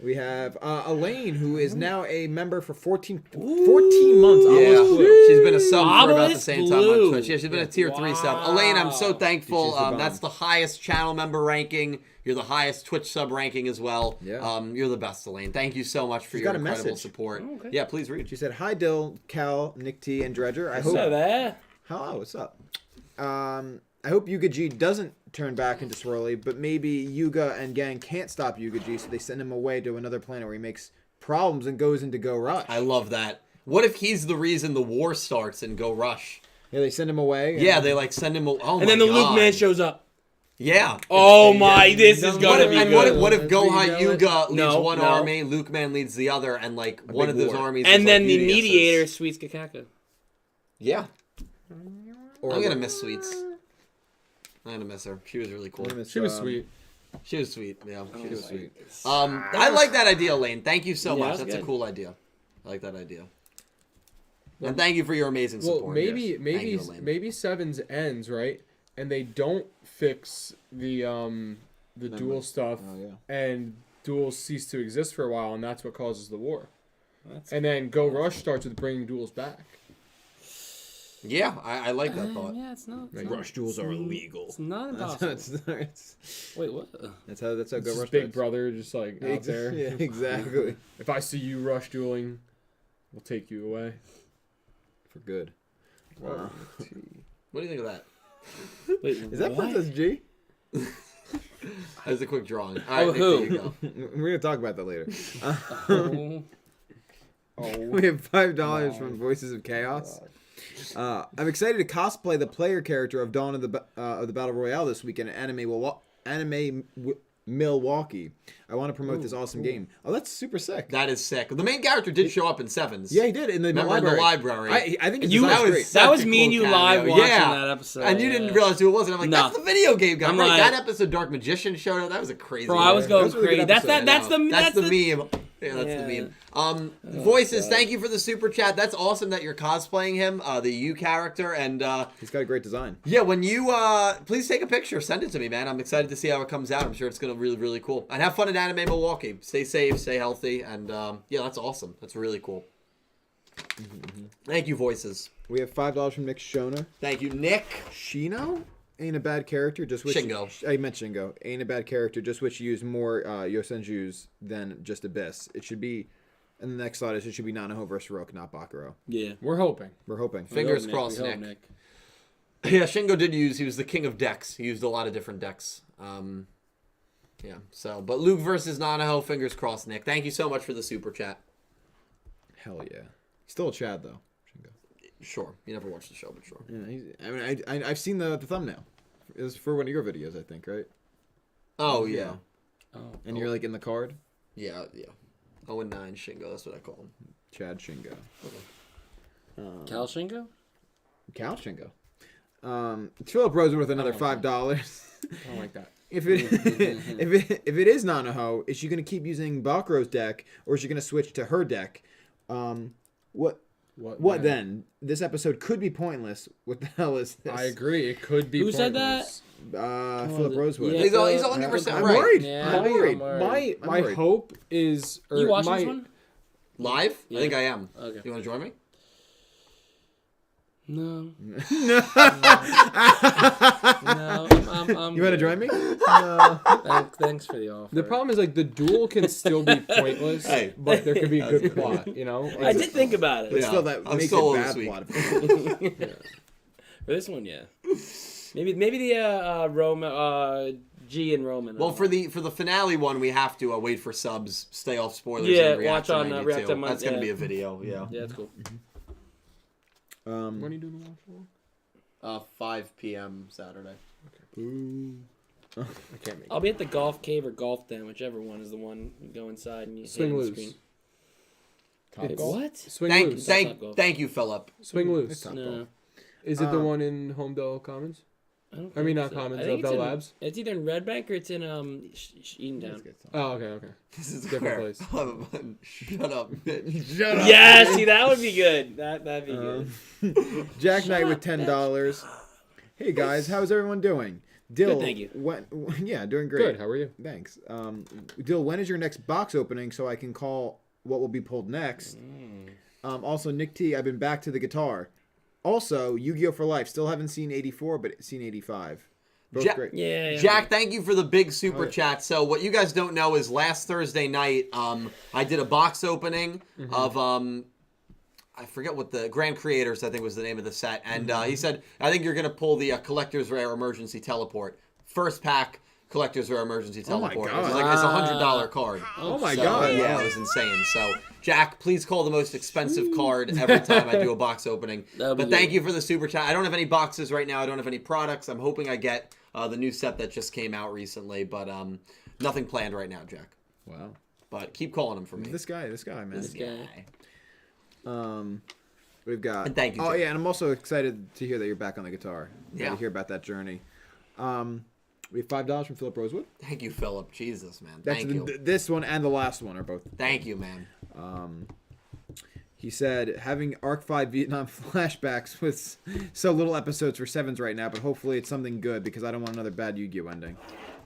We have Elaine, who is now a member for 14 months. Yeah, Almost blue. she's been a sub for about the same time on Blue. Twitch. Yeah, she's been a tier 3 sub. Elaine, I'm so thankful. She's the bomb. That's the highest channel member ranking. You're the highest Twitch sub ranking as well. Yeah. You're the best, Elaine. Thank you so much for She's your got a incredible message. support. Oh, okay. Yeah, please read. She said, "Hi, Dill, Cal, Nick T, and Dredger. I hope." So there. Hello, what's up? I hope Yuga G doesn't turn back into Swirly, but maybe Yuga and gang can't stop Yuga G, so they send him away to another planet where he makes problems and goes into Go Rush. I love that. What if he's the reason the war starts in Go Rush? Yeah, they send him away. Yeah, they like send him. Oh And then the Luke man shows up. Yeah. Oh my, this is gonna be And good. what if Goha jealous? Yuga leads No, one no. army, Luke Man leads the other, and like one big of those war. armies. And is, then like, the Media's. mediator sweets Ccapacappuuu. Yeah. Or I'm gonna miss Sweets. I'm gonna miss her. She was really cool. She was sweet. She was sweet. Yeah, she was sweet. sweet. I like that idea, Lane. Thank you so Yeah, much. that's That's a good. cool idea. I like that idea. And thank you for your amazing Well, support. maybe Yes. Thank you, Elaine. maybe Sevens ends right, and they don't fix the dual stuff, Oh, yeah. and duels cease to exist for a while, and that's what causes the war. And then Go Rush starts with bringing duels back. Yeah, I like that thought. Yeah, it's not. Like, Rush duels are illegal. It's not That's, impossible. that's Wait, what? how Go It's Rush. just Big starts. Brother just like out there. Yeah, exactly. If I see you rush dueling, we'll take you away. For good. Wow. What do you think of that? Wait, Is that what? Princess G? That was a quick drawing. All right, Oh, Nick, who? there you go. We're gonna talk about that later. Oh. We have $5 from Voices of Chaos. I'm excited to cosplay the player character of Dawn of the Battle Royale this weekend at Anime Milwaukee. I want to promote this awesome game. Oh, that's super sick. That is sick. The main character did show up in Sevens. Yeah, he did in the Remember in the library. library. I think his You- design's that was- great. that was Such a me and cool you live cameo. watching Yeah. that episode. And you yeah. didn't realize who it was. And I'm like, No. that's the video game guy. I'm Right, like- that episode Dark Magician showed up. That was a crazy Bro, I was That going was a really crazy. good That's episode. that's the that's the meme. Yeah, that's Yeah. the meme. Voices, God. thank you for the super chat. That's awesome that you're cosplaying him, the U character. And He's got a great design. yeah, when you please take a picture, send it to me, man. I'm excited to see how it comes out. I'm sure it's gonna be really, really cool. And have fun at Anime Milwaukee. Stay safe, stay healthy, and yeah, that's awesome. That's really cool. Thank you, Voices. We have $5 from Nick Shona. Thank you, Nick. Shino ain't a bad character. Just wish Shingo. I meant Shingo. Ain't a bad character. Just wish you used more Yosenjus than just Abyss. It should be. And the next slide is it should be Nanaho versus Roke, not Bakuro. Yeah. We're hoping. We're hoping. Fingers We crossed, hope, Nick. Yeah, Shingo did use. He was the king of decks. He used a lot of different decks. Yeah. So, but Luke versus Nanaho. Fingers crossed, Nick. Thank you so much for the super chat. Hell yeah. Still a Chad though. Shingo. Sure. You never watched the show, but sure. Yeah, I mean, I've seen the thumbnail. It was for one of your videos, I think, right? Oh yeah. Yeah. Oh. And you're like in the card. Yeah. 0-9 Shingo. That's what I call him. Chad Shingo. Cal Shingo? Cal Shingo. Philip Rosen with another $5. I don't like that. If it is Nanaho, is she gonna keep using Bakuro's deck, or is she gonna switch to her deck? What then? This episode could be pointless. What the hell is this? I agree. It could be. Who said that? pointless. Philip Rosewood. Yeah. He's 100% I'm right. worried. Yeah, I'm worried. I'm My I'm worried. hope is. You watching this one? Live? Yeah. I think I am. Okay. You want to join me? No. No. No. I'm You want to good. join me? No. Thanks for the offer. The problem is like the duel can still be pointless, Hey. but there could be a That's good good. plot. You know. I did think about it. But Yeah. still, that I'm makes solo it this bad week. plot. For this one, yeah. Maybe the Roman G and Roman. Well, for the finale one, we have to wait for subs, stay off spoilers, Yeah, and react watch to on, 92. React on That's going to yeah. be a video, yeah. Yeah, that's cool. When are you doing the watch for? 5 p.m. Saturday. I can't make. I'll be at the golf cave or golf den, whichever one is the one. You go inside and you Swing hit the loose. screen. Top Wait, golf? what? Swing Thank, loose. thank, thank you, Philip. Swing loose. It's top No. golf. Is it the one in Homedale Commons? I don't I mean, think not so. Commons, I think Bell it's in- Labs? It's either in Red Bank or it's in Eatontown. Oh, okay. This is Different where- place. Shut up, bitch. Shut up. Yeah, see, that would be good. That'd be good. Jack Knight with $10. Hey guys, how's everyone doing? Dill, Good, thank you. Yeah, doing great. Good. How are you? Thanks. Dill, when is your next box opening so I can call what will be pulled next? Also, Nick T, I've been back to the guitar. Also, Yu-Gi-Oh! For Life. Still haven't seen 84, but seen 85. Both great. Yeah. Jack, thank you for the big super chat. So what you guys don't know is last Thursday night, I did a box opening of I forget what the Grand Creators, I think was the name of the set, and he said, I think you're gonna pull the Collector's Rare Emergency Teleport. First pack Collector's Rare Emergency Teleport. God. It was like it's $100 card. Oh my So, God. Yeah, Wow. it was insane. So Jack, please call the most expensive card every time I do a box opening. But thank you for the super chat. I don't have any boxes right now. I don't have any products. I'm hoping I get the new set that just came out recently, but nothing planned right now, Jack. Wow. But keep calling him for me. This guy, man. This guy. We've got. And thank you, Oh Jay. yeah, and I'm also excited to hear that you're back on the guitar. Yeah. To hear about that journey. We have $5 from Philip Rosewood. Thank you, Philip. Jesus, man. That's Thank you. This one and the last one are both. Thank you, man. He said having Arc 5 Vietnam flashbacks with so little episodes for Sevens right now, but hopefully it's something good because I don't want another bad Yu-Gi-Oh ending.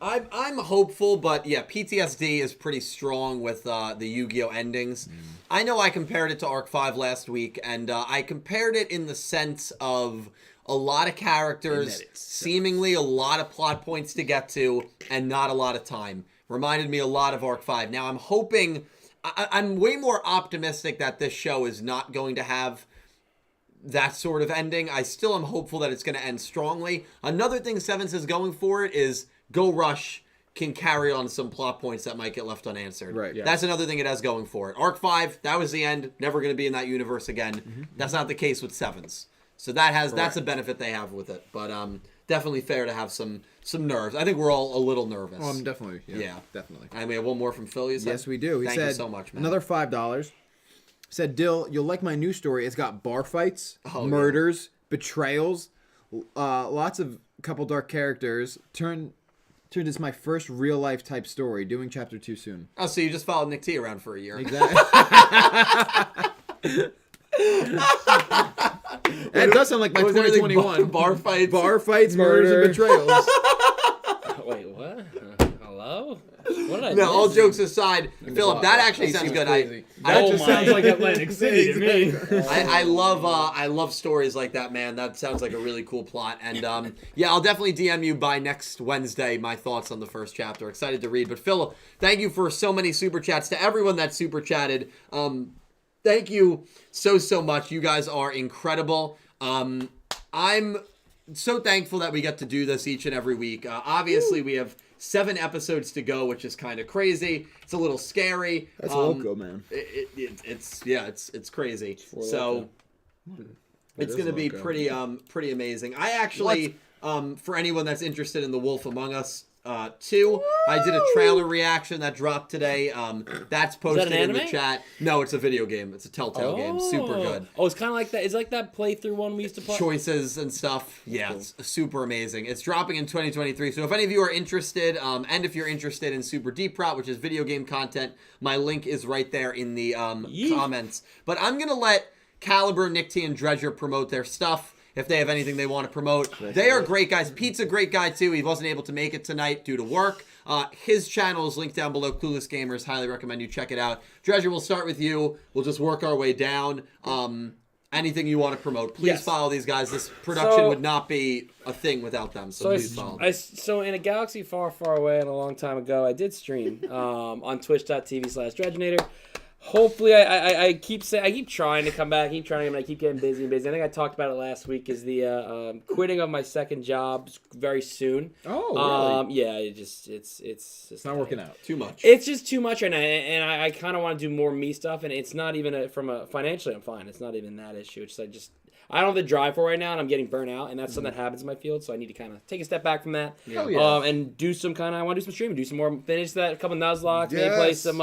I'm hopeful, but yeah, PTSD is pretty strong with the Yu-Gi-Oh endings. I know I compared it to Arc 5 last week, and I compared it in the sense of a lot of characters, seemingly a lot of plot points to get to, and not a lot of time. Reminded me a lot of Arc 5. Now, I'm hoping... I'm way more optimistic that this show is not going to have that sort of ending. I still am hopeful that it's going to end strongly. Another thing Sevens is going for it is Go Rush can carry on some plot points that might get left unanswered. Right. Yeah. That's another thing it has going for it. Arc 5, that was the end. Never going to be in that universe again. That's not the case with Sevens. So that's a benefit they have with it. But definitely fair to have some nerves. I think we're all a little nervous. Oh, I'm definitely. Yeah. Definitely. And we have one more from Phil, you said? Yes, we do. He Thank said you so much, man. another $5. Said, Dill, you'll like my new story. It's got bar fights, Oh, murders, betrayals, lots of couple dark characters. Turned as my first real life type story. Doing chapter 2 soon. Oh, so you just followed Nick T around for a year. Exactly. That does sound like my Was everything 2021. bar fights? Bar fights, murders, and betrayals. Wait, what? Hello? What did I No, all miss? jokes aside, Philip, that actually sounds good. Crazy. I Oh Just my. sounds like Atlantic City to me. I love stories like that, man. That sounds like a really cool plot. And yeah, I'll definitely DM you by next Wednesday my thoughts on the first chapter. Excited to read. But Philip, thank you for so many super chats. To everyone that super chatted, thank you so much. You guys are incredible. I'm so thankful that we get to do this each and every week. Obviously, we have 7 episodes to go, which is kind of crazy. It's a little scary. That's loco, man. It's crazy. So it's is going to be loco. pretty amazing. I actually, for anyone that's interested in The Wolf Among Us 2, I did a trailer reaction that dropped today. That's posted in the anime? chat. No, it's a video game. It's a Telltale game. Super good. Oh, it's kind of like that. It's like that playthrough one we used to play. Choices and stuff. Yeah, it's super amazing. It's dropping in 2023. So if any of you are interested, and if you're interested in Super Deep Route, which is video game content, my link is right there in the comments. But I'm going to let Caliber, Nick T, and Dredger promote their stuff if they have anything they want to promote. They are great guys. Pete's a great guy, too. He wasn't able to make it tonight due to work. His channel is linked down below, Clueless Gamers. Highly recommend you check it out. Dredger, we'll start with you. We'll just work our way down. Anything you want to promote, please follow these guys. This production would not be a thing without them, so please follow them. So in a galaxy far, far away and a long time ago, I did stream on twitch.tv/Dredgenator. Hopefully, I keep trying to come back, but I keep getting busy and busy. I think I talked about it last week. Is the quitting of my second job very soon? Oh, really? Yeah, it's not working out. Too much. It's just too much right now, and I kind of want to do more me stuff, and it's not even financially I'm fine. It's not even that issue. It's I don't have the drive for it right now, and I'm getting burnt out, and that's something that happens in my field, so I need to kind of take a step back from that. Hell yeah. And do some I want to do some streaming, do some more, finish that, a couple Nuzlocke, maybe play some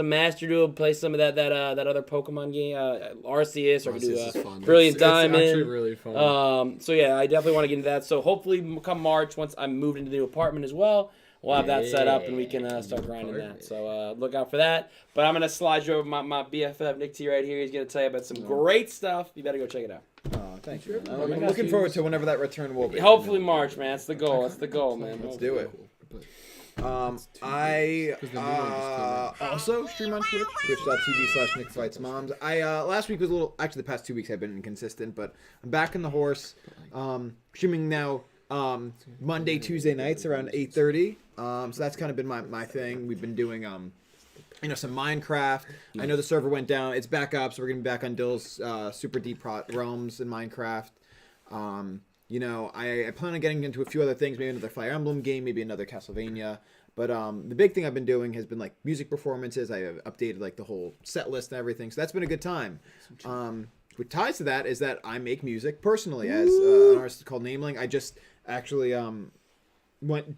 Master Duel, play some of that other Pokemon game, Arceus, or Arceus do is fun. Brilliant It's Diamond. actually really fun. So yeah, I definitely want to get into that. So hopefully come March, once I'm moved into the new apartment as well, we'll have that set up and we can start grinding that. So look out for that. But I'm going to slide you over my BFF, Nick T, right here. He's going to tell you about some great stuff. You better go check it out. Thank you. Oh my I'm gosh, looking you- forward to whenever that return will be. Hopefully March, man. That's the goal. That's the goal, man. Let's do it. I also stream on Twitch, twitch.tv/NickFightsMoms. Last week was a little, actually the past 2 weeks I've been inconsistent, but I'm back in the horse. Streaming now Monday, Tuesday nights around 8:30. So that's kind of been my thing. We've been doing some Minecraft. I know the server went down. It's back up, so we're gonna be back on Dill's super deep realms in Minecraft. I plan on getting into a few other things, maybe another Fire Emblem game, maybe another Castlevania. But the big thing I've been doing has been like music performances. I have updated like the whole set list and everything, so that's been a good time. What ties to that is that I make music personally as an artist called Nameling. I just actually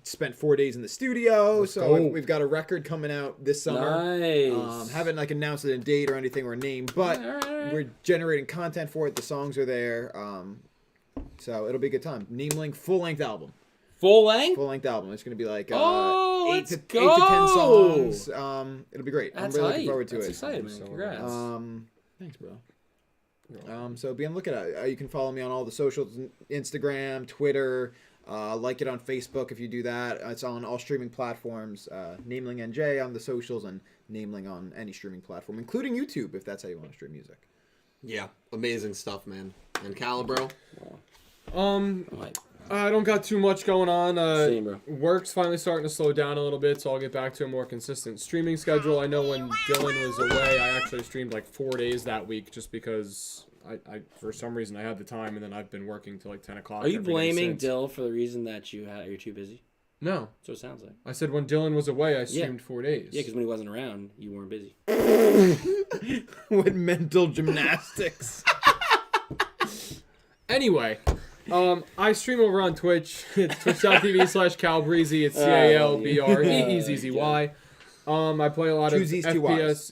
spent 4 days in the studio, we've got a record coming out this summer. Nice. Haven't like announced a date or anything or a name, but we're generating content for it. The songs are there. So it'll be a good time. Nameling full-length album. Full length? Full-length album. It's going to be like 8 let's to go. 10 songs. It'll be great. That's I'm really hype. looking forward to That's it. exciting, man. Congrats. Thanks, bro. So be on the lookout. You can follow me on all the socials, Instagram, Twitter. Like it on Facebook if you do that. It's on all streaming platforms. Nameling NJ on the socials and Nameling on any streaming platform, including YouTube if that's how you want to stream music. Yeah, amazing stuff, man. And Calibro? I don't got too much going on. Same, bro. Work's finally starting to slow down a little bit, so I'll get back to a more consistent streaming schedule. I know when Dylan was away, I actually streamed like 4 days that week just because I for some reason I had the time, and then I've been working till like 10 o'clock. Are you every day blaming since. Dill for the reason that you're too busy? No. That's what it sounds like. I said when Dylan was away, I streamed 4 days. Yeah, because when he wasn't around, you weren't busy. With mental gymnastics. Anyway, I stream over on Twitch. It's twitch.tv/CalBreezy. It's CALBREEZZY. I play a lot of Two Z's, two FPS. Ys.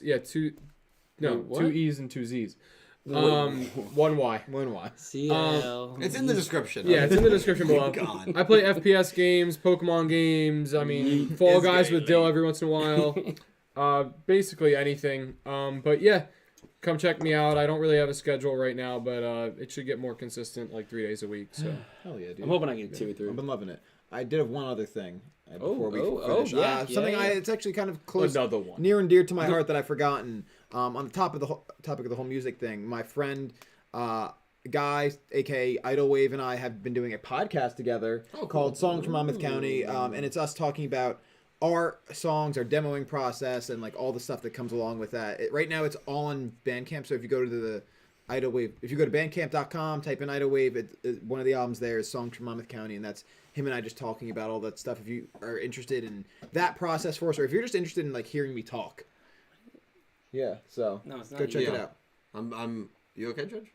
Yeah, What? 2 E's and 2 Z's. 1 Y. 1 Y. CL. It's in the description. Yeah, it's in the description below. God. I play FPS games, Pokemon games. I mean, Fall It's Guys getting with Dill every once in a while. Basically anything. But yeah, come check me out. I don't really have a schedule right now, but it should get more consistent, like 3 days a week. So Hell yeah, dude. I'm hoping I get 2 or 3. I've been loving it. I did have one other thing before we oh, finish. yeah, Something yeah. it's actually kind of close, Another one. near and dear to my heart that I've forgotten. On the topic of the whole music thing, my friend, Guy, aka Idlewave, and I have been doing a podcast together called Songs from Monmouth County, and it's us talking about our songs, our demoing process, and like all the stuff that comes along with that. Right now, it's all on Bandcamp. So if you go to the Idlewave, if you go to bandcamp.com, type in Idlewave, one of the albums there is Songs from Monmouth County, and that's him and I just talking about all that stuff. If you are interested in that process for us, or if you're just interested in like hearing me talk, yeah. So No, it's not go you. check it Yeah. out. You okay, Judge?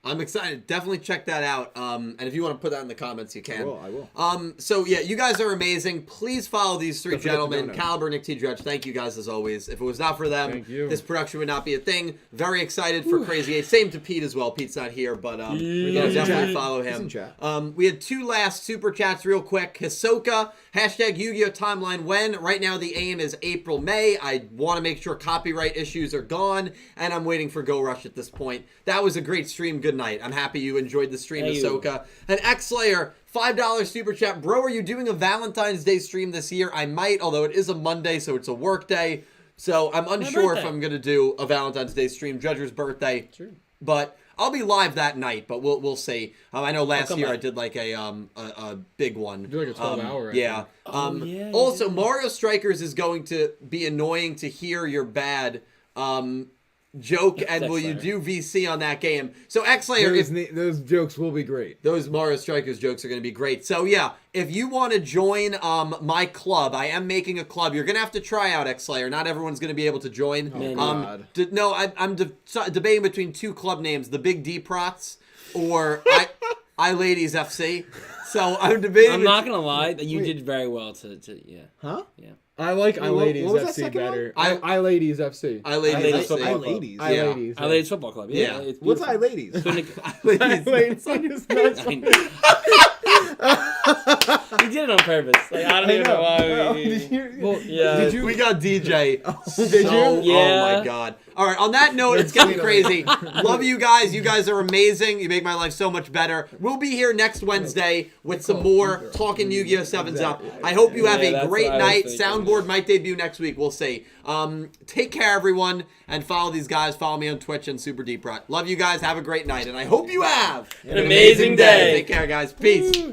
I'm excited. Definitely check that out. And if you want to put that in the comments, you can. I will. So yeah, you guys are amazing. Please follow these three Don't forget the gentlemen, donuts. Caliber, Nick T. Dredge. Thank you guys as always. If it was not for them, Thank you. this production would not be a thing. Very excited for Crazy 8. Same to Pete as well. Pete's not here, but Yeah. definitely Chat. follow He's him. in chat. We had 2 last super chats real quick. Hisoka, hashtag Yu-Gi-Oh! Timeline when. Right now the aim is April, May. I want to make sure copyright issues are gone, and I'm waiting for Go Rush at this point. That was a great stream. Good night. I'm happy you enjoyed the stream, Hey, you. Hisoka. And X-Slayer, $5 super chat. Bro, are you doing a Valentine's Day stream this year? I might, although it is a Monday, so it's a work day. So I'm unsure if birthday. I'm going to do a Valentine's Day stream. Judger's birthday. Sure. But I'll be live that night, but we'll see. I know last come year back. I did like a big one. You did like a 12-hour, I Yeah. think. Yeah, you Also, did. Mario Strikers is going to be annoying to hear your bad joke, and will you X-Slayer. do VC on that game? So X-Slayer, if Those jokes will be great. those Mario Strikers jokes are going to be great. So yeah, if you want to join my club, I am making a club. You're going to have to try out X-Slayer. Not everyone's going to be able to join. Man, God. No, I'm debating between 2 club names, the Big D Prots or I Ladies FC. So I'm debating. I'm not gonna lie, that you did very well to yeah. Huh? Yeah. I like I What- Ladies what was that FC second one? better. I- I Ladies FC. I Ladies Ladies FC. football club. ladies. I Yeah. Ladies. I Ladies Football Club. Yeah. Yeah. It's What's beautiful. I ladies? So, Nick, Ladies. Ladies. I know. He did it on purpose. Like, I don't even know why. Did you? We got DJ. Did you? Oh Yeah. my god. All right, on that note, it's getting crazy. Love you guys. You guys are amazing. You make my life so much better. We'll be here next Wednesday with some more talking Yu-Gi-Oh! 7's Up. I hope you have a great night. Soundboard might debut next week. We'll see. Take care, everyone, and follow these guys. Follow me on Twitch and Super Deep Rut. Love you guys. Have a great night, and I hope you have an amazing day. Take care, guys. Peace.